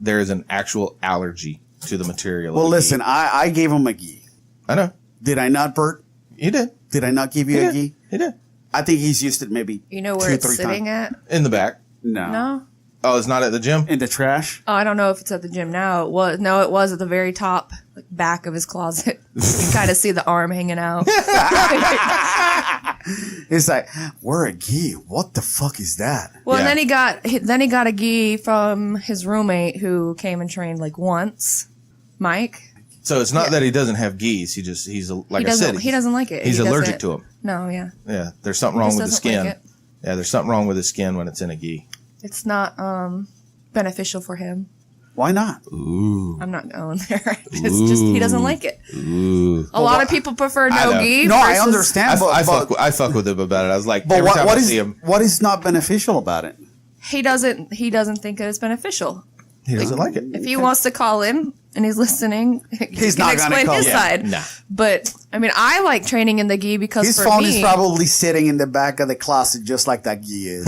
Speaker 4: there is an actual allergy to the material.
Speaker 1: Well,
Speaker 4: of a
Speaker 1: listen,
Speaker 4: gi.
Speaker 1: I gave him a gi.
Speaker 4: I know.
Speaker 1: Did I not, Bert?
Speaker 4: You did.
Speaker 1: Did I not give you a gi?
Speaker 4: He did.
Speaker 1: I think he's used it maybe
Speaker 3: You know where
Speaker 1: 2-3
Speaker 3: it's sitting
Speaker 1: times.
Speaker 3: at?
Speaker 4: In the back.
Speaker 3: No.
Speaker 4: Oh, it's not at the gym?
Speaker 1: In the trash?
Speaker 3: Oh, I don't know if it's at the gym now. It was at the very top, back of his closet. You can kind of see the arm hanging out.
Speaker 1: It's like, wear a gi. What the fuck is that?
Speaker 3: Well,
Speaker 4: Yeah.
Speaker 3: and then he got a gi from his roommate who came and trained once, Mike.
Speaker 4: So it's not that he doesn't have geese. He
Speaker 3: doesn't like it.
Speaker 4: He's
Speaker 3: He
Speaker 4: allergic
Speaker 3: doesn't-
Speaker 4: to them.
Speaker 3: No, yeah.
Speaker 4: Yeah, there's something
Speaker 3: He
Speaker 4: wrong
Speaker 3: just
Speaker 4: with the
Speaker 3: doesn't like
Speaker 4: skin.
Speaker 3: it.
Speaker 4: Yeah, there's something wrong with his skin when it's in a gi.
Speaker 3: It's not beneficial for him.
Speaker 1: Why not?
Speaker 4: Ooh.
Speaker 3: I'm not going there. It's just he doesn't like it.
Speaker 4: Ooh.
Speaker 3: A lot of people prefer
Speaker 4: I
Speaker 3: no
Speaker 4: know.
Speaker 3: gi.
Speaker 1: No, I
Speaker 3: versus-
Speaker 1: understand.
Speaker 4: I fuck with him about it. I was like,
Speaker 1: But
Speaker 4: every time
Speaker 1: what
Speaker 4: I
Speaker 1: is
Speaker 4: see him,
Speaker 1: what is not beneficial about it?
Speaker 3: He doesn't think that it's beneficial.
Speaker 4: he doesn't like it.
Speaker 3: If he wants to call in and he's listening,
Speaker 1: He's
Speaker 3: he
Speaker 1: not
Speaker 3: can
Speaker 1: gonna
Speaker 3: explain
Speaker 1: call.
Speaker 3: his
Speaker 1: Yeah,
Speaker 3: side.
Speaker 4: nah.
Speaker 3: But I mean, I like training in the gi because
Speaker 1: His
Speaker 3: for
Speaker 1: phone
Speaker 3: me,
Speaker 1: is probably sitting in the back of the closet just like that gi is.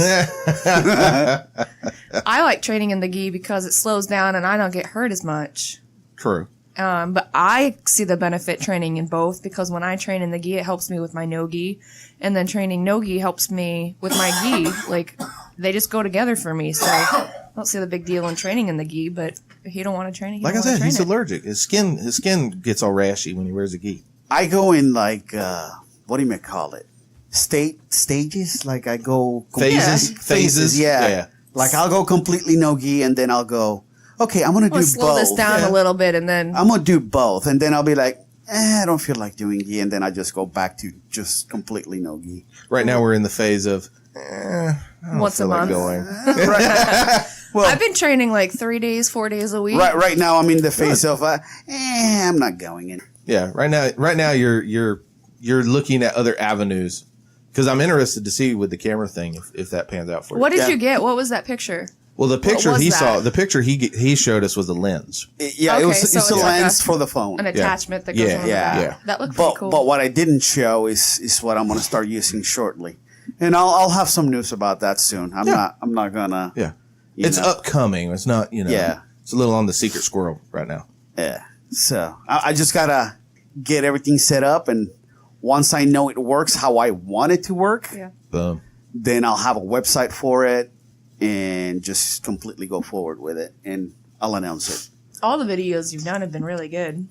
Speaker 3: I like training in the gi because it slows down and I don't get hurt as much.
Speaker 4: True.
Speaker 3: But I see the benefit training in both because when I train in the gi, it helps me with my no gi, and then training no gi helps me with my gi. They just go together for me. So I don't see the big deal in training in the gi. But if you don't want to train it,
Speaker 4: Like I said, he's allergic. His skin gets all rashy when he wears a gi.
Speaker 1: I go in what do you call it? Stages? Like I go
Speaker 4: Phases.
Speaker 1: yeah. Like I'll go completely no gi and then I'll go, okay, I'm gonna do
Speaker 3: slow
Speaker 1: both.
Speaker 3: this down a little bit, and then
Speaker 1: I'm gonna do both, and then I'll be like, I don't feel like doing gi, and then I just go back to just completely no gi.
Speaker 4: Right now we're in the phase of I don't
Speaker 3: once a
Speaker 4: feel like
Speaker 3: month.
Speaker 4: going.
Speaker 1: Well,
Speaker 3: I've been training 3 days, 4 days a week.
Speaker 1: right now I'm in the phase of I'm not going in.
Speaker 4: Yeah, right now you're looking at other avenues because I'm interested to see with the camera thing if that pans out for you.
Speaker 3: What did
Speaker 1: Yeah.
Speaker 3: you get? What was that picture?
Speaker 4: Well, the picture
Speaker 3: was
Speaker 4: he
Speaker 3: that?
Speaker 4: saw, the picture he showed us was a lens.
Speaker 1: Yeah,
Speaker 3: Okay,
Speaker 1: it's
Speaker 3: so
Speaker 1: a
Speaker 3: it's like
Speaker 1: lens for the phone.
Speaker 3: An attachment that goes
Speaker 4: Yeah,
Speaker 3: on the
Speaker 1: yeah,
Speaker 3: back.
Speaker 4: yeah.
Speaker 3: That looked pretty
Speaker 1: But
Speaker 3: cool.
Speaker 1: but what I didn't show is what I'm gonna start using shortly, and I'll have some news about that soon. I'm not gonna.
Speaker 4: Yeah,
Speaker 1: you
Speaker 4: it's
Speaker 1: know.
Speaker 4: upcoming. It's not
Speaker 1: Yeah.
Speaker 4: It's a little on the secret squirrel right now.
Speaker 1: Yeah. So I just gotta get everything set up, and once I know it works how I want it to work,
Speaker 3: yeah.
Speaker 4: Boom.
Speaker 1: then I'll have a website for it and just completely go forward with it, and I'll announce it.
Speaker 3: All the videos you've done have been really good.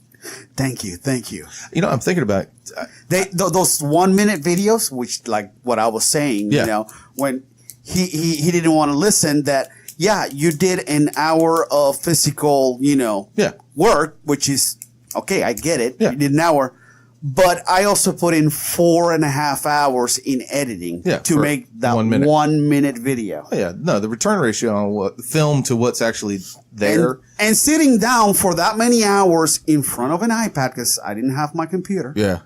Speaker 1: Thank you.
Speaker 4: I'm thinking about
Speaker 1: Those 1 minute videos, which like what I was saying,
Speaker 4: Yeah.
Speaker 1: when he didn't want to listen, that you did an hour of physical, work, which is okay. I get it.
Speaker 4: Yeah.
Speaker 1: You did an hour, but I also put in 4.5 hours in editing to
Speaker 4: for
Speaker 1: make that
Speaker 4: 1 minute.
Speaker 1: 1 minute video.
Speaker 4: Oh, yeah, no, the return ratio on what film to what's actually there.
Speaker 1: And sitting down for that many hours in front of an iPad, because I didn't have my computer.
Speaker 4: Yeah.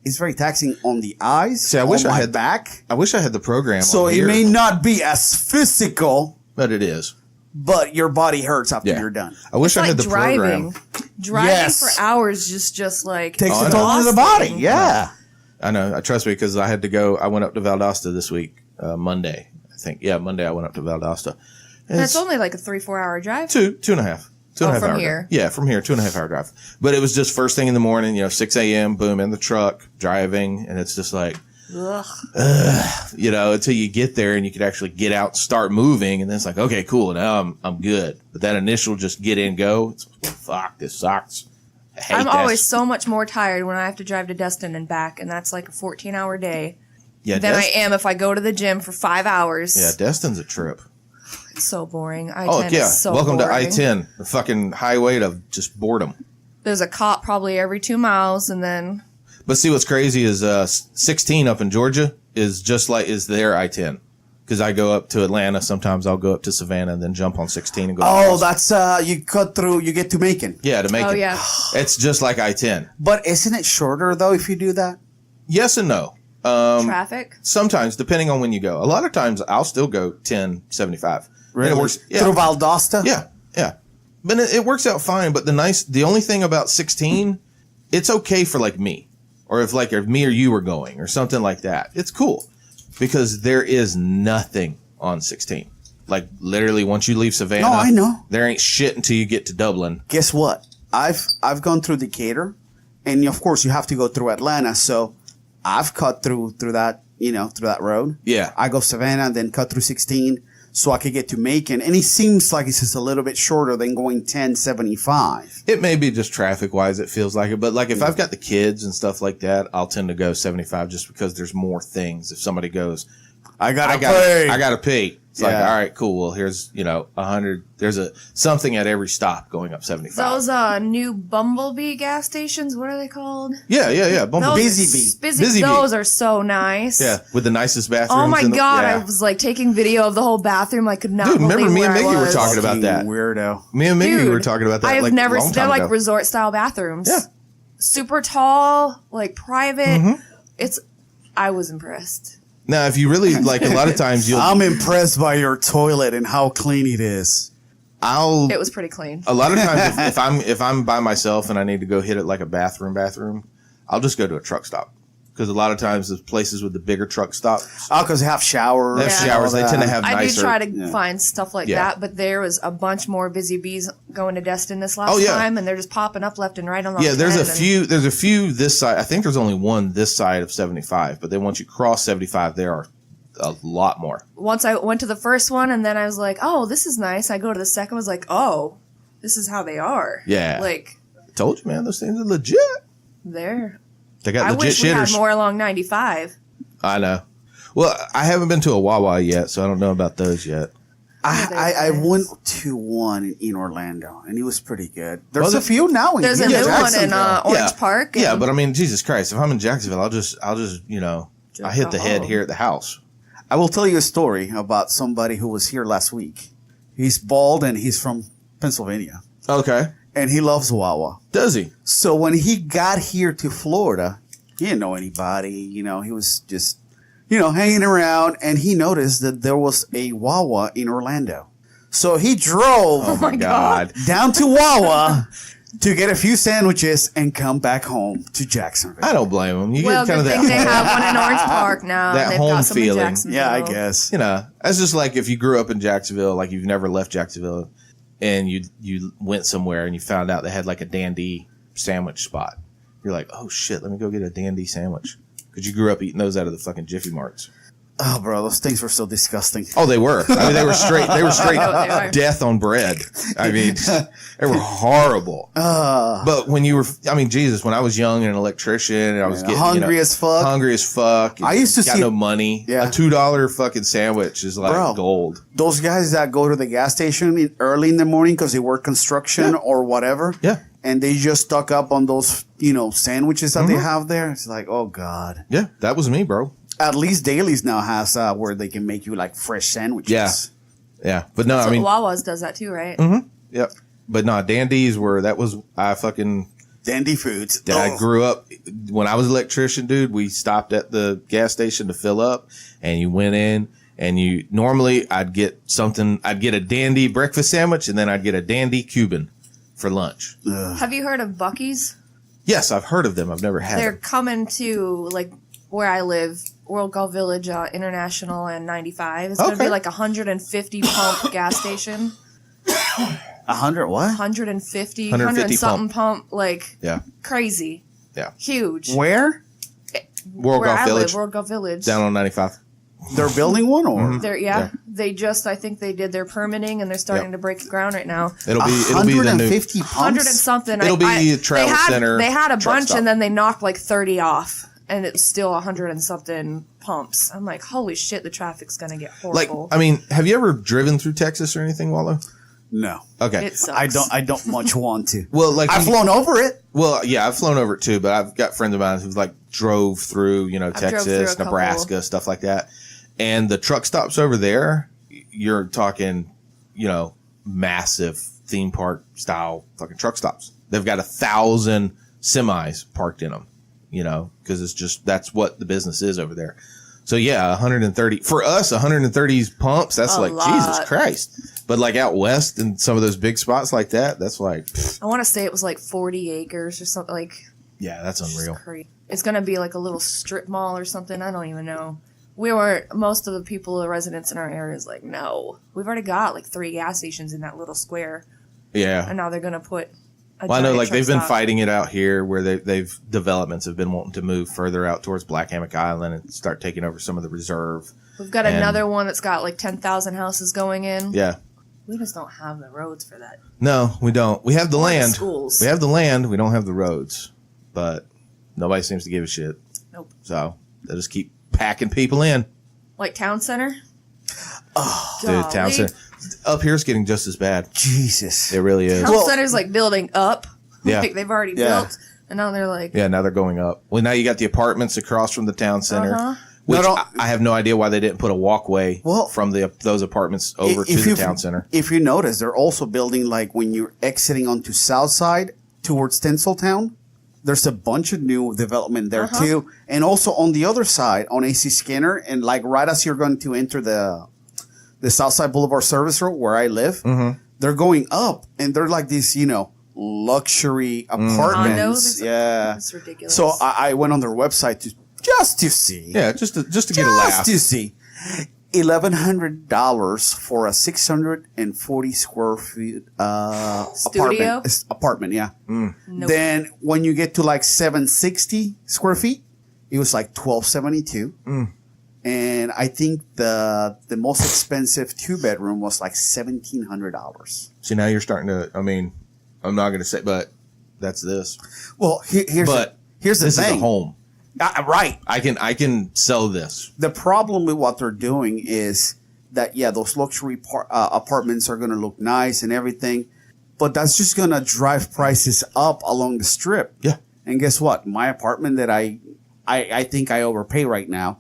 Speaker 1: It's very taxing on the eyes.
Speaker 4: See, I wish
Speaker 1: on
Speaker 4: I
Speaker 1: my
Speaker 4: had
Speaker 1: back.
Speaker 4: I wish I had the program.
Speaker 1: So
Speaker 4: on
Speaker 1: it
Speaker 4: here,
Speaker 1: may not be as physical,
Speaker 4: but it is.
Speaker 1: but your body hurts after
Speaker 4: Yeah.
Speaker 1: you're done.
Speaker 4: I wish
Speaker 3: It's
Speaker 4: I
Speaker 3: like
Speaker 4: had the
Speaker 3: driving.
Speaker 4: program.
Speaker 3: Driving
Speaker 1: Yes.
Speaker 3: for hours just like
Speaker 1: Takes
Speaker 4: Oh, I
Speaker 1: a
Speaker 4: know.
Speaker 1: toll on the body.
Speaker 3: exhausting.
Speaker 1: Yeah.
Speaker 4: I know. Trust me, because I had to go. I went up to Valdosta this week, Monday. I think. Yeah, Monday I went up to Valdosta.
Speaker 3: And it's only like a 3-4 hour drive.
Speaker 4: two and a half. Two and a half
Speaker 3: from
Speaker 4: hour
Speaker 3: here?
Speaker 4: drive. Yeah, from here, 2.5 hour drive. But it was just first thing in the morning, 6 a.m., boom, in the truck, driving. And it's just like,
Speaker 3: Ugh.
Speaker 4: until you get there and you could actually get out and start moving. And then it's like, okay, cool. Now I'm good. But that initial just get in, go, it's, fuck, this sucks. I hate
Speaker 3: I'm
Speaker 4: that.
Speaker 3: always so much more tired when I have to drive to Destin and back, and that's like a 14-hour day
Speaker 4: yeah,
Speaker 3: than I am if I go to the gym for 5 hours.
Speaker 4: Yeah, Destin's a trip.
Speaker 3: It's so boring. I-10
Speaker 4: Oh, yeah.
Speaker 3: is so
Speaker 4: Welcome
Speaker 3: boring.
Speaker 4: to I-10, the fucking highway to just boredom.
Speaker 3: There's a cop probably every 2 miles, and then
Speaker 4: But see, what's crazy is 16 up in Georgia is just like is their I-10. because I go up to Atlanta. Sometimes I'll go up to Savannah and then jump on 16 and go.
Speaker 1: Oh,
Speaker 4: across.
Speaker 1: that's you cut through. You get to Macon.
Speaker 4: Yeah, to Macon.
Speaker 3: Oh, yeah.
Speaker 4: It's just like I-10.
Speaker 1: But isn't it shorter though if you do that?
Speaker 4: Yes and no.
Speaker 3: Traffic.
Speaker 4: Sometimes, depending on when you go. A lot of times, I'll still go 1075.
Speaker 1: Really?
Speaker 4: And it works. Yeah.
Speaker 1: Through Valdosta?
Speaker 4: Yeah, yeah. But it works out fine. But the only thing about 16, it's okay for like me, or if me or you were going or something like that. It's cool because there is nothing on 16. Like literally, once you leave Savannah,
Speaker 1: No, I know.
Speaker 4: there ain't shit until you get to Dublin.
Speaker 1: Guess what? I've gone through Decatur, and of course you have to go through Atlanta. So I've cut through that through that road.
Speaker 4: Yeah.
Speaker 1: I go Savannah, then cut through 16, so I could get to Macon, and it seems like it's just a little bit shorter than going 1075.
Speaker 4: It may be just traffic wise, it feels like it. But like if I've got the kids and stuff like that, I'll tend to go 75 just because there's more things. If somebody goes, I gotta pay. It's like, all right, cool. Well, here's 100. There's something at every stop going up 75.
Speaker 3: Those new Bumblebee gas stations, what are they called?
Speaker 4: Yeah.
Speaker 3: Those-
Speaker 1: Busy Bee.
Speaker 3: Busy those are so nice.
Speaker 4: Yeah, with the nicest bathrooms.
Speaker 3: Oh my God,
Speaker 4: yeah.
Speaker 3: I was like taking video of the whole bathroom. I could not
Speaker 4: Dude,
Speaker 3: believe
Speaker 4: remember me and
Speaker 3: where I
Speaker 4: Miggy were
Speaker 3: was.
Speaker 4: talking about that.
Speaker 1: Weirdo.
Speaker 4: Me and Miggy
Speaker 3: Dude,
Speaker 4: were talking about that.
Speaker 3: I have
Speaker 4: like,
Speaker 3: never
Speaker 4: long
Speaker 3: they're
Speaker 4: time
Speaker 3: like
Speaker 4: ago.
Speaker 3: resort style bathrooms.
Speaker 4: Yeah.
Speaker 3: Super tall, like private.
Speaker 4: Mm-hmm.
Speaker 3: I was impressed.
Speaker 4: Now, if you really like, a lot of times
Speaker 1: I'm impressed by your toilet and how clean it is.
Speaker 3: It was pretty clean.
Speaker 4: A lot of times, if I'm by myself and I need to go hit it like a bathroom, I'll just go to a truck stop. Because a lot of times the places with the bigger truck stops,
Speaker 1: Oh, because they have showers.
Speaker 4: they have
Speaker 3: Yeah.
Speaker 4: showers. They tend to have
Speaker 3: I
Speaker 4: nicer.
Speaker 3: do try to find stuff like
Speaker 4: Yeah.
Speaker 3: that, but there was a bunch more Busy Bees going to Destin this last
Speaker 4: Oh, yeah.
Speaker 3: time, and they're just popping up left and right on the
Speaker 4: Yeah, there's a
Speaker 3: 10, and-
Speaker 4: few. There's a few this side. I think there's only one this side of 75. But then once you cross 75, there are a lot more.
Speaker 3: Once I went to the first one, and then I was like, "Oh, this is nice." I go to the second, was like, "Oh, this is how they are."
Speaker 4: Yeah.
Speaker 3: like
Speaker 4: I told you, man. Those things are legit.
Speaker 3: they're.
Speaker 4: They got
Speaker 3: I
Speaker 4: legit
Speaker 3: wish we had
Speaker 4: shitters.
Speaker 3: more along 95.
Speaker 4: I know. Well, I haven't been to a Wawa yet, so I don't know about those yet.
Speaker 1: I went to one in Orlando, and it was pretty good. There's
Speaker 4: Was
Speaker 1: a
Speaker 4: it?
Speaker 1: few now in
Speaker 3: There's a
Speaker 1: here.
Speaker 3: new one in
Speaker 1: Jacksonville.
Speaker 3: Orange Park.
Speaker 4: Yeah,
Speaker 3: and-
Speaker 4: but I mean, Jesus Christ! If I'm in Jacksonville, I'll just I hit the head
Speaker 3: home.
Speaker 4: here at the house.
Speaker 1: I will tell you a story about somebody who was here last week. He's bald, and he's from Pennsylvania,
Speaker 4: Okay.
Speaker 1: and he loves Wawa.
Speaker 4: Does he?
Speaker 1: So when he got here to Florida, he didn't know anybody. He was just, hanging around, and he noticed that there was a Wawa in Orlando. So he drove
Speaker 4: Oh my God.
Speaker 1: down to Wawa to get a few sandwiches and come back home to Jacksonville.
Speaker 4: I don't blame him. You
Speaker 3: well,
Speaker 4: get kind
Speaker 3: good
Speaker 4: of
Speaker 3: thing they
Speaker 4: that.
Speaker 3: have one in Orange Park now.
Speaker 4: that
Speaker 3: and they've
Speaker 4: home
Speaker 3: got some in
Speaker 4: feeling.
Speaker 3: Jacksonville.
Speaker 1: Yeah, I guess.
Speaker 4: That's just like if you grew up in Jacksonville, like you've never left Jacksonville, and you went somewhere and you found out they had like a dandy sandwich spot. You're like, oh shit, let me go get a dandy sandwich. Because you grew up eating those out of the fucking Jiffy Marts.
Speaker 1: Oh, bro, those things were so disgusting.
Speaker 4: Oh, they were. I mean, they were straight
Speaker 3: They were.
Speaker 4: death on bread. I mean, they were horrible. But when you were, Jesus, when I was young and an electrician and I was getting
Speaker 1: hungry as fuck.
Speaker 4: Hungry as fuck.
Speaker 1: I used to
Speaker 4: got
Speaker 1: see-
Speaker 4: no money.
Speaker 1: Yeah.
Speaker 4: A $2 fucking sandwich is like
Speaker 1: Bro.
Speaker 4: gold.
Speaker 1: Those guys that go to the gas station early in the morning because they work construction or whatever.
Speaker 4: Yeah.
Speaker 1: And they just stock up on those, sandwiches that they have there. It's like, oh, God.
Speaker 4: Yeah, that was me, bro.
Speaker 1: At least Dailies now has where they can make you like fresh sandwiches.
Speaker 4: Yeah. Yeah. But no,
Speaker 3: So
Speaker 4: I mean,
Speaker 3: Wawa's does that too, right?
Speaker 4: yep. But no, dandies I fucking,
Speaker 1: Dandy Foods.
Speaker 4: I grew up, when I was an electrician, dude, we stopped at the gas station to fill up, and you went in, and I'd get a dandy breakfast sandwich, and then I'd get a dandy Cuban for lunch.
Speaker 3: Have you heard of Bucky's?
Speaker 4: Yes, I've heard of them. I've never had
Speaker 3: They're
Speaker 4: them.
Speaker 3: coming to like where I live, World Golf Village, International, and 95. It's gonna
Speaker 4: Okay.
Speaker 3: be like 150 pump gas station.
Speaker 1: 100 what?
Speaker 3: 150
Speaker 4: 150
Speaker 3: something pump, like
Speaker 4: Yeah.
Speaker 3: crazy,
Speaker 4: Yeah.
Speaker 3: huge.
Speaker 1: Where?
Speaker 4: World
Speaker 3: Where
Speaker 4: Golf
Speaker 3: I
Speaker 4: Village.
Speaker 3: live, World Golf Village.
Speaker 4: Down on 95.
Speaker 1: They're building one or?
Speaker 4: Mm-hmm.
Speaker 3: They're I think they did their permitting and they're starting
Speaker 4: Yep.
Speaker 3: to break ground right now.
Speaker 4: It'll be the new.
Speaker 1: 150 pumps?
Speaker 3: 100 and something.
Speaker 4: It'll be a travel center,
Speaker 3: They had a
Speaker 4: truck
Speaker 3: bunch
Speaker 4: stop.
Speaker 3: and then they knocked like 30 off, and it's still 100 and something pumps. I'm like, holy shit, the traffic's gonna get
Speaker 4: Like,
Speaker 3: horrible.
Speaker 4: have you ever driven through Texas or anything, Wallow?
Speaker 1: No.
Speaker 4: Okay.
Speaker 3: It sucks.
Speaker 1: I don't much want to.
Speaker 4: Well, like
Speaker 1: I've flown over it.
Speaker 4: Well, yeah, I've flown over it too, but I've got friends of mine who like drove through,
Speaker 3: drove through
Speaker 4: Texas,
Speaker 3: a couple.
Speaker 4: Nebraska, stuff like that. And the truck stops over there, you're talking, massive theme park style fucking truck stops. They've got 1,000 semis parked in them, because that's what the business is over there. So yeah, 130 for us, 130 pumps. That's like lot. Jesus Christ. But like out west in some of those big spots like that, that's like.
Speaker 3: I want to say it was like 40 acres or something like.
Speaker 4: Yeah, that's unreal.
Speaker 3: It's going to be like a little strip mall or something. I don't even know. Most of the people, the residents in our area is like, no, we've already got like 3 gas stations in that little square. Yeah. And now they're going to put
Speaker 4: I know like they've been fighting it out here where they've developments have been wanting to move further out towards Black Hammock Island and start taking over some of the reserve.
Speaker 3: We've got another one that's got like 10,000 houses going in.
Speaker 4: Yeah.
Speaker 3: We just don't have the roads for that.
Speaker 4: No, we don't. We have the land.
Speaker 3: Schools.
Speaker 4: We have the land. We don't have the roads. But nobody seems to give a shit.
Speaker 3: Nope.
Speaker 4: So they just keep packing people in.
Speaker 3: Like Town Center?
Speaker 4: Oh, dude, Town Center. Up here it's getting just as bad.
Speaker 1: Jesus.
Speaker 4: It really is.
Speaker 3: Town Center's like building up.
Speaker 4: Yeah.
Speaker 3: Like they've already built. And now they're like.
Speaker 4: Yeah, now they're going up. Well, now you got the apartments across from the Town Center. Which I have no idea why they didn't put a walkway from those apartments over to the Town Center.
Speaker 1: If you notice, they're also building like when you're exiting onto South Side towards Tinseltown. There's a bunch of new development there too. And also on the other side, on AC Skinner, and like right as you're going to enter the Southside Boulevard Service Road where I live, they're going up and they're like these, luxury apartments. Yeah.
Speaker 3: That's ridiculous.
Speaker 1: So I went on their website just to see.
Speaker 4: Yeah, just to get a laugh.
Speaker 1: Just to see. $1,100 for a 640 square feet
Speaker 3: studio?
Speaker 1: apartment, yeah.
Speaker 3: Nope.
Speaker 1: Then when you get to like 760 square feet, it was like $1,272. And I think the most expensive 2-bedroom was like $1,700.
Speaker 4: See, now you're starting to. I mean, I'm not going to say, but that's this.
Speaker 1: Well, here's the thing.
Speaker 4: This is a home.
Speaker 1: Right.
Speaker 4: I can sell this.
Speaker 1: The problem with what they're doing is that, those luxury apartments are going to look nice and everything, but that's just going to drive prices up along the strip.
Speaker 4: Yeah.
Speaker 1: And guess what? My apartment that I think I overpay right now,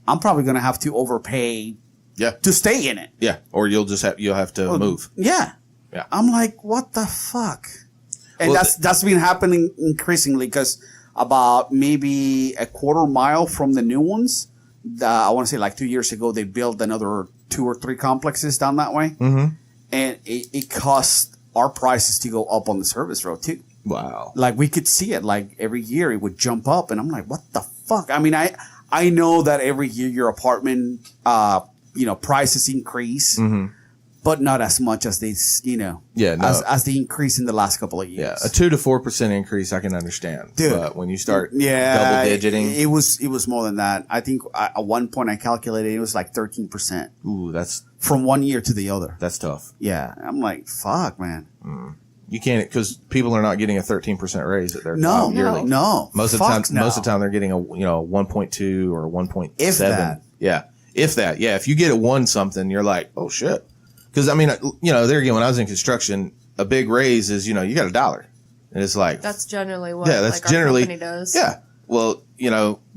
Speaker 1: I'm probably going to have to overpay to stay in it.
Speaker 4: Yeah. Or you'll have to move.
Speaker 1: Yeah.
Speaker 4: Yeah.
Speaker 1: I'm like, what the fuck? And that's been happening increasingly because about maybe a quarter mile from the new ones, I want to say like 2 years ago, they built another 2 or 3 complexes down that way. Mm-hmm. And it cost our prices to go up on the service road too.
Speaker 4: Wow.
Speaker 1: Like we could see it like every year it would jump up and I'm like, what the fuck? I mean, I know that every year your apartment, prices increase. Mm-hmm. But not as much as these, as the increase in the last couple of years.
Speaker 4: Yeah, a 2 to 4% increase I can understand. Dude, but when you start double digiting,
Speaker 1: it was more than that. I think at one point I calculated it was like 13%.
Speaker 4: Ooh, that's
Speaker 1: from one year to the other.
Speaker 4: That's tough.
Speaker 1: Yeah, I'm like, fuck, man.
Speaker 4: You can't because people are not getting a 13% raise at their job yearly.
Speaker 1: No,
Speaker 4: most of the time they're getting a 1.2 or 1.7.
Speaker 1: If that.
Speaker 4: Yeah, if that. Yeah, if you get a 1 something, you're like, oh shit. Because, I mean, there again, when I was in construction, a big raise is, you got $1. And it's like.
Speaker 3: That's generally what
Speaker 4: that's generally,
Speaker 3: our company does.
Speaker 4: Yeah. Well,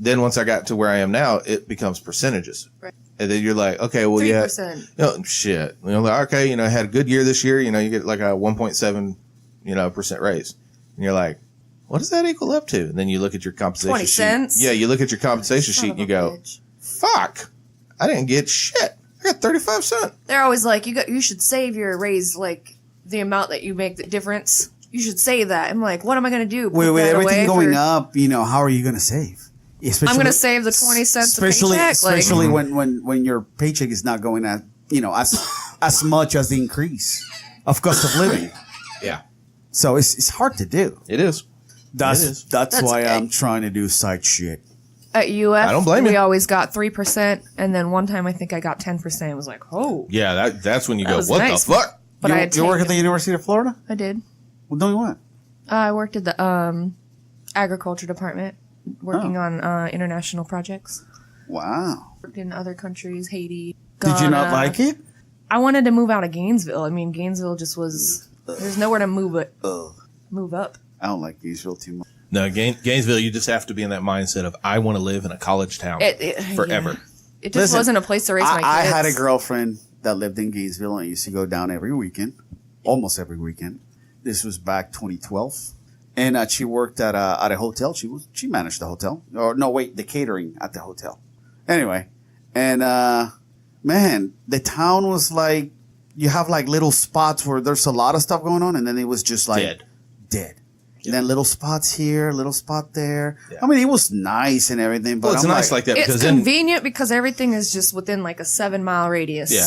Speaker 4: then once I got to where I am now, it becomes percentages. Right. And then you're like, okay, well,
Speaker 3: 3%.
Speaker 4: Shit. Okay, I had a good year this year. You get like a 1.7, percent raise. And you're like, what does that equal up to? And then you look at your compensation
Speaker 3: 20 cents.
Speaker 4: sheet. Yeah, you look at your compensation sheet and you go, fuck, I didn't get shit. I got 35 cents.
Speaker 3: They're always like, you should save your raise, like the amount that you make the difference. You should save that. I'm like, what am I going to do?
Speaker 1: With everything going up, how are you going to save?
Speaker 3: I'm going to save the 20 cents a paycheck.
Speaker 1: Especially when your paycheck is not going at, as much as the increase of cost of living.
Speaker 4: Yeah.
Speaker 1: So it's hard to do.
Speaker 4: It is.
Speaker 1: That's why I'm trying to do side shit.
Speaker 3: At UF,
Speaker 4: I don't blame you.
Speaker 3: We always got 3%, and then one time I think I got 10%. It was like, oh.
Speaker 4: Yeah, that's when you go, what nice. The fuck?
Speaker 3: But
Speaker 1: you work at the University of Florida?
Speaker 3: I did.
Speaker 1: Well, doing what?
Speaker 3: I worked at the agriculture department, working on international projects.
Speaker 1: Wow.
Speaker 3: Worked in other countries, Haiti, Ghana.
Speaker 1: Did you not like it?
Speaker 3: I wanted to move out of Gainesville. I mean, Gainesville just was, there's nowhere to move up.
Speaker 1: I don't like Gainesville too much.
Speaker 4: No, Gainesville, you just have to be in that mindset of, I want to live in a college town forever.
Speaker 3: it just wasn't a place to raise my kids.
Speaker 1: I had a girlfriend that lived in Gainesville and I used to go down every weekend, almost every weekend. This was back 2012. And she worked at a hotel. She managed the hotel. Or no, wait, the catering at the hotel. Anyway, and man, the town was like, you have like little spots where there's a lot of stuff going on, and then it was just like dead. And then little spots here, little spot there. Yeah. I mean, it was nice and everything, but
Speaker 4: it's nice like that
Speaker 3: because it's convenient because everything is just within like a 7-mile radius.
Speaker 4: Yeah.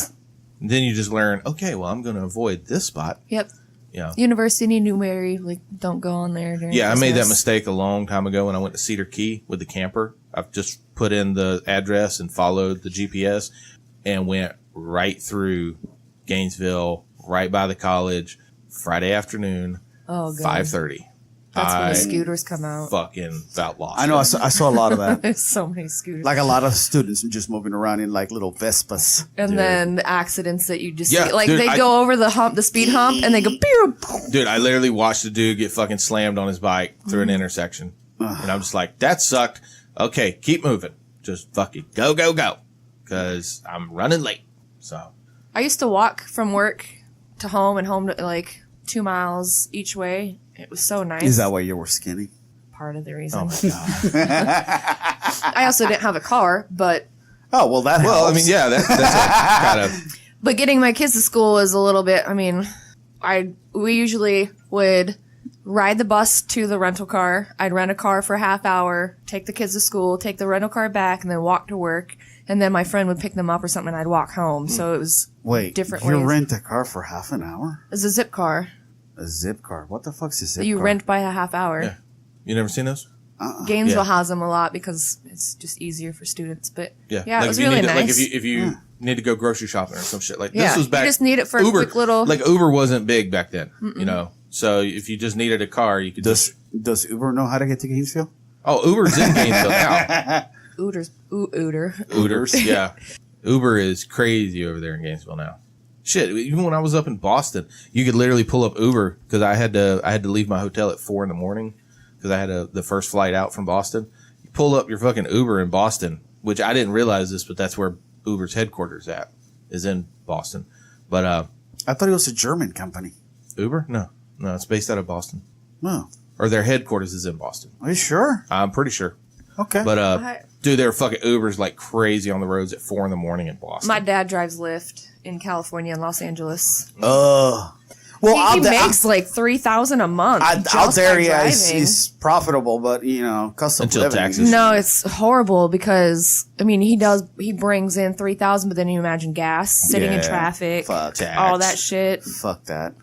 Speaker 4: And then you just learn, okay, well, I'm going to avoid this spot.
Speaker 3: Yep.
Speaker 4: Yeah.
Speaker 3: University, Newberry, like don't go on there. During
Speaker 4: Christmas. I made that mistake a long time ago when I went to Cedar Key with the camper. I've just put in the address and followed the GPS and went right through Gainesville, right by the college, Friday afternoon, 5:30.
Speaker 3: That's when the scooters come out.
Speaker 4: Fucking about lost.
Speaker 1: I know. I saw a lot of that.
Speaker 3: There's so many scooters.
Speaker 1: Like a lot of students just moving around in like little Vespas.
Speaker 3: And then the accidents that you just see. Like they go over the speed hump, and they go, pew!
Speaker 4: Dude, I literally watched a dude get fucking slammed on his bike through an intersection. And I'm just like, that sucked. Okay, keep moving. Just fucking go, go, go. Because I'm running late. So
Speaker 3: I used to walk from work to home and home to like 2 miles each way. It was so nice.
Speaker 1: Is that why you were skinny?
Speaker 3: Part of the reason.
Speaker 1: Oh my God.
Speaker 3: I also didn't have a car, but.
Speaker 1: Oh, well, that helps.
Speaker 4: Well, I mean, yeah, that's kind of.
Speaker 3: But getting my kids to school was a little bit, I mean, we usually would ride the bus to the rental car. I'd rent a car for a half hour, take the kids to school, take the rental car back, and then walk to work. And then my friend would pick them up or something, and I'd walk home. So it was different ways.
Speaker 1: You rent a car for half an hour?
Speaker 3: It's a Zipcar.
Speaker 1: A Zipcar? What the fuck's a Zipcar?
Speaker 3: You rent by a half hour.
Speaker 4: Yeah. You never seen those?
Speaker 3: Gainesville has them a lot because it's just easier for students. But yeah,
Speaker 4: like
Speaker 3: it was really nice.
Speaker 4: Like if you need to go grocery shopping or some shit like
Speaker 3: this
Speaker 4: was back.
Speaker 3: You just need it for
Speaker 4: Uber,
Speaker 3: a quick little.
Speaker 4: Like Uber wasn't big back then, you know. So if you just needed a car, you could.
Speaker 1: Does Uber know how to get to Gainesville?
Speaker 4: Oh, Uber's in Gainesville now.
Speaker 3: Ooters,
Speaker 4: yeah. Uber is crazy over there in Gainesville now. Shit, even when I was up in Boston, you could literally pull up Uber because I had to leave my hotel at 4 a.m. because I had the first flight out from Boston. You pull up your fucking Uber in Boston, which I didn't realize this, but that's where Uber's headquarters is in Boston. But
Speaker 1: I thought it was a German company.
Speaker 4: Uber? No, it's based out of Boston.
Speaker 1: No,
Speaker 4: or their headquarters is in Boston.
Speaker 1: Are you sure?
Speaker 4: I'm pretty sure.
Speaker 1: Okay,
Speaker 4: but dude, there are fucking Ubers like crazy on the roads at 4 a.m. in Boston.
Speaker 3: My dad drives Lyft in California and Los Angeles.
Speaker 1: Well,
Speaker 3: he makes like $3,000 a month.
Speaker 1: Out there, yeah, it's profitable, but you know, cost of living.
Speaker 4: Taxes.
Speaker 3: No, it's horrible because I mean he brings in $3,000, but then you imagine gas, sitting in traffic, all that shit.
Speaker 1: Fuck that.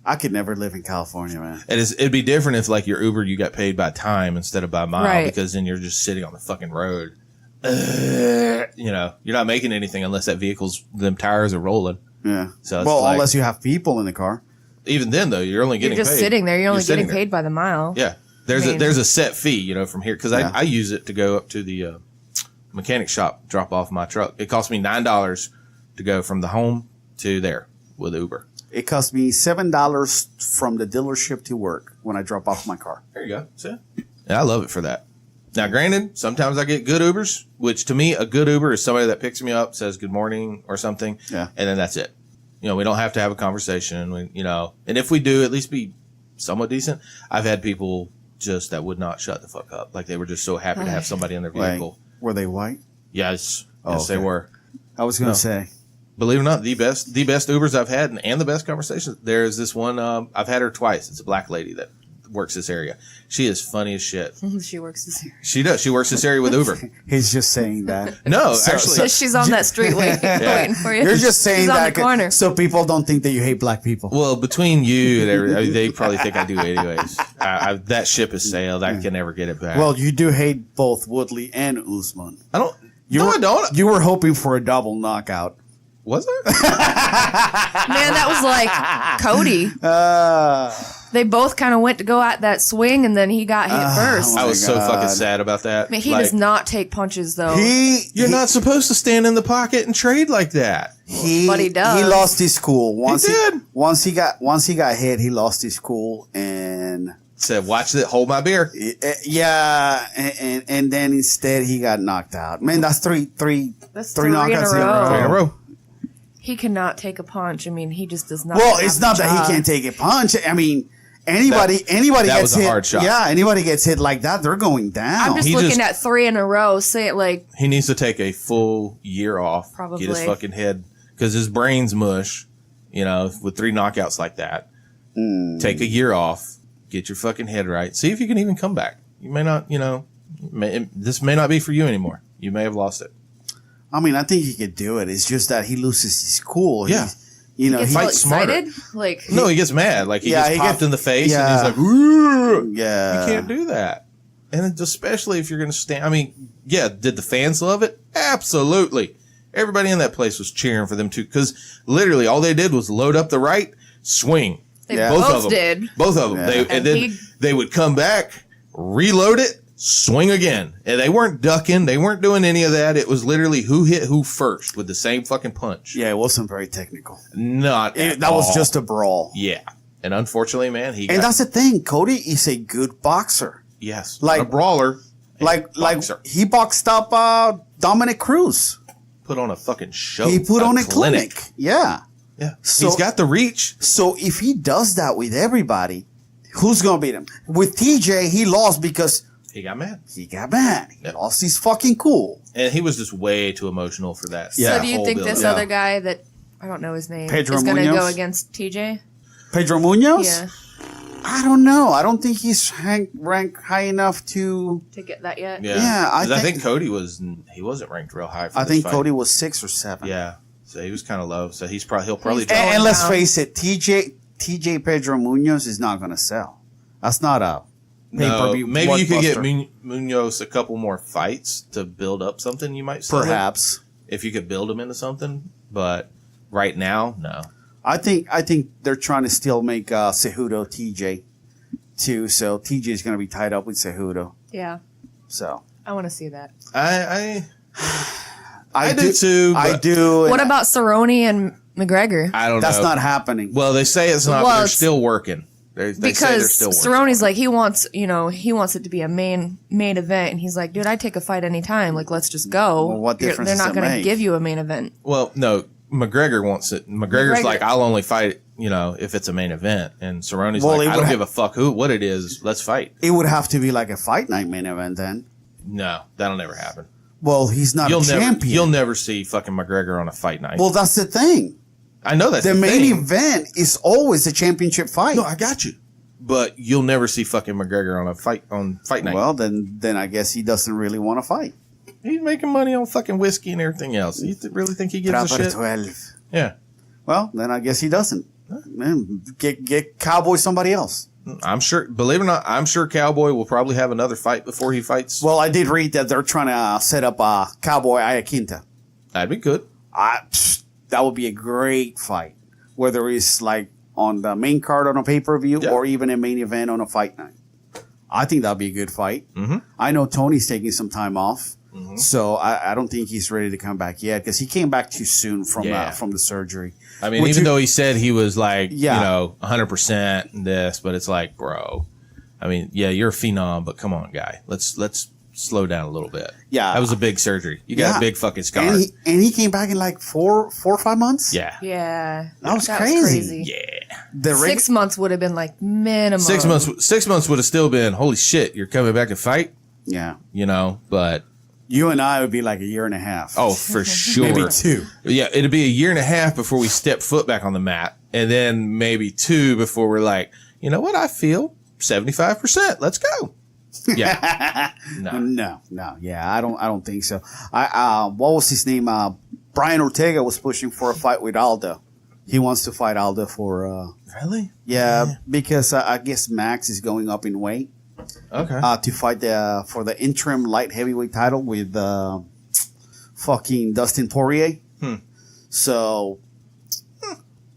Speaker 1: I could never live in California, man.
Speaker 4: It'd be different if like your Uber you got paid by time instead of by mile,
Speaker 3: right?
Speaker 4: Because then you're just sitting on the fucking road. You know, you're not making anything unless them tires are rolling.
Speaker 1: Yeah.
Speaker 4: So
Speaker 1: unless you have people in the car.
Speaker 4: Even then, though, you're only getting
Speaker 3: just
Speaker 4: paid.
Speaker 3: sitting there. You're only getting paid by the mile.
Speaker 4: Yeah. There's a set fee, you know, from here because I use it to go up to the mechanic shop, drop off my truck. It cost me $9 to go from the home to there with Uber.
Speaker 1: It cost me $7 from the dealership to work when I drop off my car.
Speaker 4: There you go. See? Yeah, I love it for that. Now, granted, sometimes I get good Ubers, which to me, a good Uber is somebody that picks me up, says good morning or something, and then that's it. You know, we don't have to have a conversation, you know, and if we do, at least be somewhat decent. I've had people just that would not shut the fuck up. Like they were just so happy to have somebody in their vehicle.
Speaker 1: Were they white?
Speaker 4: Yes.
Speaker 1: Oh,
Speaker 4: yes, they were.
Speaker 1: I was going to say.
Speaker 4: Believe it or not, the best Ubers I've had and the best conversations. There's this one, I've had her twice. It's a black lady that works this area. She is funny as shit.
Speaker 3: She works this area.
Speaker 4: She does. She works this area with Uber.
Speaker 1: He's just saying that.
Speaker 4: No, actually.
Speaker 3: She's on that street waiting for you.
Speaker 1: You're just saying
Speaker 3: She's
Speaker 1: that
Speaker 3: on the corner.
Speaker 1: So people don't think that you hate black people.
Speaker 4: Well, between you and everybody, they probably think I do anyways. That ship has sailed. I can never get it back.
Speaker 1: Well, you do hate both Woodley and Usman.
Speaker 4: I don't.
Speaker 1: I don't. You were hoping for a double knockout.
Speaker 4: Was there?
Speaker 3: Man, that was like Cody. They both kind of went to go at that swing, and then he got hit first.
Speaker 4: I was so fucking sad about that.
Speaker 3: I mean, he does not take punches, though.
Speaker 4: You're not supposed to stand in the pocket and trade like that.
Speaker 3: But he does.
Speaker 1: He lost his cool.
Speaker 4: He did.
Speaker 1: Once he got hit, he lost his cool, and
Speaker 4: Said, watch it, hold my beer.
Speaker 1: Yeah, and then instead he got knocked out. Man, that's three knockouts in a row.
Speaker 4: 3 in a row.
Speaker 3: He cannot take a punch. I mean, he just does not.
Speaker 1: Well,
Speaker 3: have
Speaker 1: it's
Speaker 3: the
Speaker 1: not that
Speaker 3: jaw.
Speaker 1: he can't take a punch. I mean, anybody
Speaker 4: that
Speaker 1: gets
Speaker 4: was a
Speaker 1: hit.
Speaker 4: hard shot.
Speaker 1: Yeah, anybody gets hit like that, they're going down.
Speaker 3: I'm just
Speaker 4: He
Speaker 3: looking
Speaker 4: just-
Speaker 3: at 3 in a row. Say it like
Speaker 4: He needs to take a full year off.
Speaker 3: Probably.
Speaker 4: Get his fucking head, because his brain's mush, with 3 knockouts like that. Take a year off. Get your fucking head right. See if you can even come back. You may not, this may not be for you anymore. You may have lost it.
Speaker 1: I mean, I think he could do it. It's just that he loses his cool.
Speaker 4: Yeah.
Speaker 1: He
Speaker 3: gets
Speaker 1: he
Speaker 3: all
Speaker 4: fights smarter.
Speaker 3: excited. Like
Speaker 4: No, he gets mad. Like he
Speaker 1: Yeah,
Speaker 4: gets
Speaker 1: he
Speaker 4: popped
Speaker 1: gets-
Speaker 4: in the face
Speaker 1: yeah.
Speaker 4: and he's like, "Ooh."
Speaker 1: yeah.
Speaker 4: You can't do that. And especially if you're going to stand. I mean, yeah, did the fans love it? Absolutely. Everybody in that place was cheering for them too. Because literally all they did was load up the right, swing.
Speaker 3: they
Speaker 1: Yeah.
Speaker 3: both
Speaker 4: of them.
Speaker 3: did.
Speaker 4: Both of them.
Speaker 1: Yeah.
Speaker 4: And
Speaker 3: And
Speaker 4: then
Speaker 3: he-
Speaker 4: they would come back, reload it, swing again. And they weren't ducking. They weren't doing any of that. It was literally who hit who first with the same fucking punch.
Speaker 1: Yeah, it wasn't very technical.
Speaker 4: Not at
Speaker 1: That was
Speaker 4: all.
Speaker 1: just a brawl.
Speaker 4: Yeah. And unfortunately, man, he
Speaker 1: And
Speaker 4: got,
Speaker 1: that's the thing. Cody is a good boxer.
Speaker 4: yes,
Speaker 1: like-
Speaker 4: a brawler. a
Speaker 1: Like
Speaker 4: boxer.
Speaker 1: he boxed up Dominic Cruz.
Speaker 4: Put on a fucking show.
Speaker 1: He put on a clinic. Yeah.
Speaker 4: Yeah.
Speaker 1: So-
Speaker 4: He's got the reach.
Speaker 1: So if he does that with everybody, who's gonna beat him? With TJ, he lost because
Speaker 4: He got mad.
Speaker 1: he got mad. He
Speaker 4: Yep.
Speaker 1: lost his fucking cool.
Speaker 4: And he was just way too emotional for that.
Speaker 1: Yeah.
Speaker 3: So do you
Speaker 4: whole
Speaker 3: think this
Speaker 4: build-up.
Speaker 3: other guy that I don't know his name
Speaker 1: Pedro
Speaker 3: is going to go
Speaker 1: Munoz?
Speaker 3: against TJ?
Speaker 1: Pedro Munoz?
Speaker 3: Yeah,
Speaker 1: I don't know. I don't think he's ranked high enough to.
Speaker 3: to get that yet.
Speaker 4: Yeah.
Speaker 1: Yeah, I
Speaker 4: 'Cause I
Speaker 1: think-
Speaker 4: think Cody wasn't ranked real high for
Speaker 1: I
Speaker 4: this
Speaker 1: think
Speaker 4: fight.
Speaker 1: Cody was 6 or 7.
Speaker 4: Yeah. So he was kind of low. So he'll probably
Speaker 3: He's
Speaker 4: drop.
Speaker 1: And let's
Speaker 3: down.
Speaker 1: face it, TJ Pedro Munoz is not going to sell. That's not a
Speaker 4: No,
Speaker 1: pay-per-view
Speaker 4: maybe you could get
Speaker 1: blockbuster.
Speaker 4: Munoz a couple more fights to build up something. You might sell him,
Speaker 1: Perhaps.
Speaker 4: if you could build him into something. But right now, no.
Speaker 1: I think they're trying to still make Cejudo TJ too. So TJ is going to be tied up with Cejudo.
Speaker 3: Yeah,
Speaker 1: So
Speaker 3: I want to see that.
Speaker 4: I do too,
Speaker 1: I
Speaker 4: but-
Speaker 1: do.
Speaker 3: What about Cerrone and McGregor?
Speaker 4: I don't
Speaker 1: That's
Speaker 4: know.
Speaker 1: not happening.
Speaker 4: Well, they say it's not.
Speaker 3: Well,
Speaker 4: but they're
Speaker 3: it's-
Speaker 4: still working. They say they're
Speaker 3: Because
Speaker 4: still working.
Speaker 3: Cerrone's like he wants it to be a main event, and he's like, dude, I'd take a fight anytime. Like, let's just go.
Speaker 1: Well, what difference
Speaker 3: They're
Speaker 1: does
Speaker 3: not
Speaker 1: it
Speaker 3: going to
Speaker 1: make?
Speaker 3: give you a main event.
Speaker 4: Well, no, McGregor wants it. McGregor's
Speaker 3: McGregor-
Speaker 4: like, I'll only fight, if it's a main event. And Cerrone's
Speaker 1: Well,
Speaker 4: like,
Speaker 1: it
Speaker 4: I
Speaker 1: would
Speaker 4: don't give a fuck what it is. Let's fight.
Speaker 1: It would have to be like a fight night main event then.
Speaker 4: No, that'll never happen.
Speaker 1: Well, he's not a champion.
Speaker 4: You'll never see fucking McGregor on a fight night.
Speaker 1: Well, that's the thing.
Speaker 4: I know that's
Speaker 1: The
Speaker 4: the
Speaker 1: main
Speaker 4: thing.
Speaker 1: event is always a championship fight.
Speaker 4: No, I got you. But you'll never see fucking McGregor on fight night.
Speaker 1: Well, then I guess he doesn't really want to fight.
Speaker 4: He's making money on fucking whiskey and everything else. You really think he gives a
Speaker 1: Trapper
Speaker 4: shit?
Speaker 1: 12.
Speaker 4: Yeah.
Speaker 1: Well, then I guess he doesn't. Man, get Cowboy somebody else.
Speaker 4: I'm sure, believe it or not, I'm sure Cowboy will probably have another fight before he fights.
Speaker 1: Well, I did read that they're trying to set up Cowboy Ayaquinta.
Speaker 4: That'd be good.
Speaker 1: That would be a great fight. Whether it's like on the main card on a pay-per-view
Speaker 4: Yeah.
Speaker 1: or even a main event on a fight night. I think that'd be a good fight.
Speaker 4: Mm-hmm.
Speaker 1: I know Tony's taking some time off. So I don't think he's ready to come back yet because he came back too soon from the surgery.
Speaker 4: I mean,
Speaker 1: Would
Speaker 4: even
Speaker 1: you-
Speaker 4: though he said he was like,
Speaker 1: Yeah.
Speaker 4: 100% this, but it's like, bro, I mean, yeah, you're a phenom, but come on, guy. Let's slow down a little bit.
Speaker 1: Yeah.
Speaker 4: That was a big surgery. You got
Speaker 1: Yeah.
Speaker 4: a big fucking scar.
Speaker 1: And he came back in like 4 or 5 months.
Speaker 4: Yeah.
Speaker 3: Yeah,
Speaker 1: That was crazy.
Speaker 4: Yeah.
Speaker 1: The
Speaker 3: 6 months would have been like minimum.
Speaker 4: 6 months. 6 months would have still been, holy shit, you're coming back to fight,
Speaker 1: Yeah.
Speaker 4: but
Speaker 1: You and I would be like a year and a half.
Speaker 4: oh, for sure.
Speaker 1: maybe 2.
Speaker 4: Yeah, it'd be a year and a half before we step foot back on the mat, and then maybe 2 before we're like, you know what? I feel 75%. Let's go. Yeah, no.
Speaker 1: No. Yeah, I don't think so. What was his name? Brian Ortega was pushing for a fight with Aldo. He wants to fight Aldo for.
Speaker 4: Really?
Speaker 1: Yeah, because I guess Max is going up in weight
Speaker 4: Okay.
Speaker 1: to fight for the interim light heavyweight title with fucking Dustin Poirier. So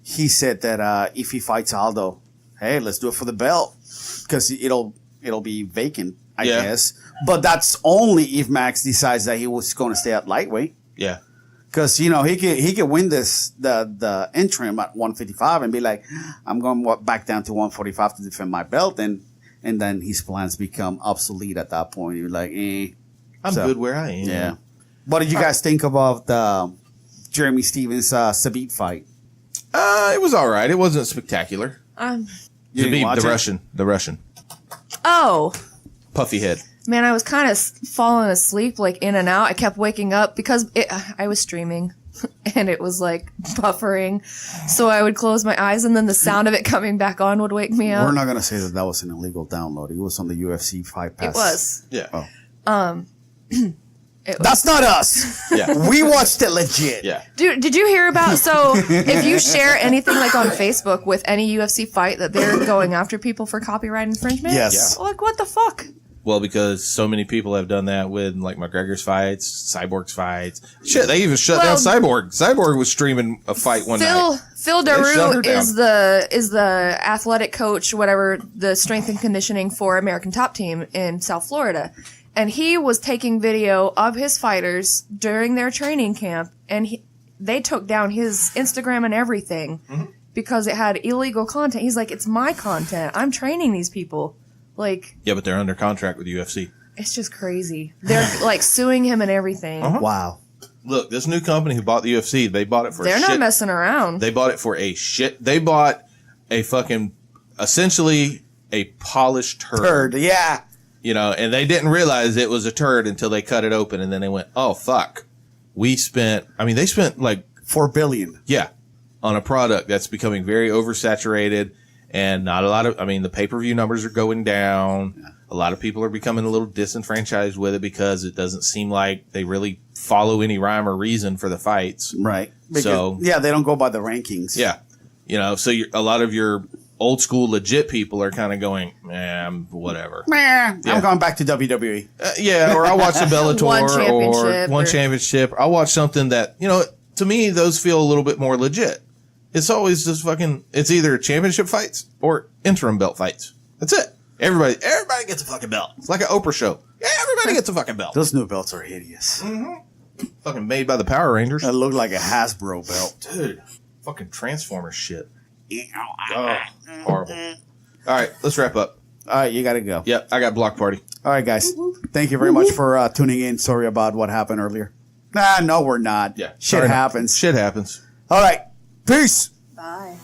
Speaker 1: he said that if he fights Aldo, hey, let's do it for the belt because it'll be vacant, I
Speaker 4: Yeah.
Speaker 1: guess. But that's only if Max decides that he was going to stay at lightweight.
Speaker 4: Yeah.
Speaker 1: Because he could win the interim at 155 and be like, I'm going back down to 145 to defend my belt, and and then his plans become obsolete at that point. You're like,
Speaker 4: I'm
Speaker 1: So,
Speaker 4: good where I am.
Speaker 1: yeah. What did you guys think about the Jeremy Stevens Sabit fight?
Speaker 4: It was all right. It wasn't spectacular.
Speaker 1: You didn't
Speaker 4: Zabib,
Speaker 1: watch
Speaker 4: the
Speaker 1: it?
Speaker 4: Russian,
Speaker 3: Oh,
Speaker 4: puffy head.
Speaker 3: man, I was kind of falling asleep, like in and out. I kept waking up because I was streaming and it was like buffering. So I would close my eyes and then the sound of it coming back on would wake me up.
Speaker 1: We're not gonna say that was an illegal download. It was on the UFC Fight Pass.
Speaker 3: It was.
Speaker 4: Yeah.
Speaker 1: Oh.
Speaker 3: It was.
Speaker 1: That's not us.
Speaker 4: Yeah.
Speaker 1: We watched it legit.
Speaker 4: Yeah.
Speaker 3: Dude, did you hear about, so if you share anything like on Facebook with any UFC fight that they're going after people for copyright infringement?
Speaker 1: Yes.
Speaker 3: Like, what the fuck?
Speaker 4: Well, because so many people have done that with like McGregor's fights, Cyborg's fights. Shit, they even shut down Cyborg. Cyborg was streaming a fight one night.
Speaker 3: Phil
Speaker 4: They shut her
Speaker 3: Daru
Speaker 4: down.
Speaker 3: is the athletic coach, whatever, the strength and conditioning for American Top Team in South Florida. And he was taking video of his fighters during their training camp, and they took down his Instagram and everything because it had illegal content. He's like, it's my content. I'm training these people. Like,
Speaker 4: Yeah, but they're under contract with UFC.
Speaker 3: it's just crazy. They're like suing him and everything.
Speaker 1: Wow.
Speaker 4: Look, this new company who bought the UFC, they bought it for
Speaker 3: They're
Speaker 4: a shit.
Speaker 3: not messing around.
Speaker 4: They bought it for a shit. They bought a fucking, essentially a polished
Speaker 1: Third. Yeah.
Speaker 4: You know, and they didn't realize it was a turd until they cut it open, and then they went, "Oh fuck, they spent like
Speaker 1: $4 billion.
Speaker 4: on a product that's becoming very oversaturated, and not a lot of. I mean, the pay-per-view numbers are going down. Yeah. A lot of people are becoming a little disenfranchised with it because it doesn't seem like they really follow any rhyme or reason for the fights.
Speaker 1: Right. Because,
Speaker 4: So
Speaker 1: yeah, they don't go by the rankings.
Speaker 4: yeah, you know, so a lot of your old school legit people are kind of going, whatever.
Speaker 1: I'm going back to WWE.
Speaker 4: Yeah, or I'll watch the Bellator
Speaker 3: One
Speaker 4: or championship. I'll watch something that, you know, to me, those feel a little bit more legit. It's always just it's either championship fights or interim belt fights. That's it. Everybody gets a fucking belt. It's like an Oprah show. Yeah, everybody gets a fucking belt.
Speaker 1: Those new belts are hideous.
Speaker 4: Fucking made by the Power Rangers.
Speaker 1: That look like a Hasbro belt.
Speaker 4: Dude, fucking Transformers shit. Oh, horrible. All right, let's wrap up.
Speaker 1: All right, you got to go.
Speaker 4: Yep, I got block party.
Speaker 1: All right, guys. Thank you very much for tuning in. Sorry about what happened earlier. No, we're not.
Speaker 4: Yeah.
Speaker 1: Shit happens.
Speaker 4: Shit happens.
Speaker 1: All right. Peace.
Speaker 3: Bye.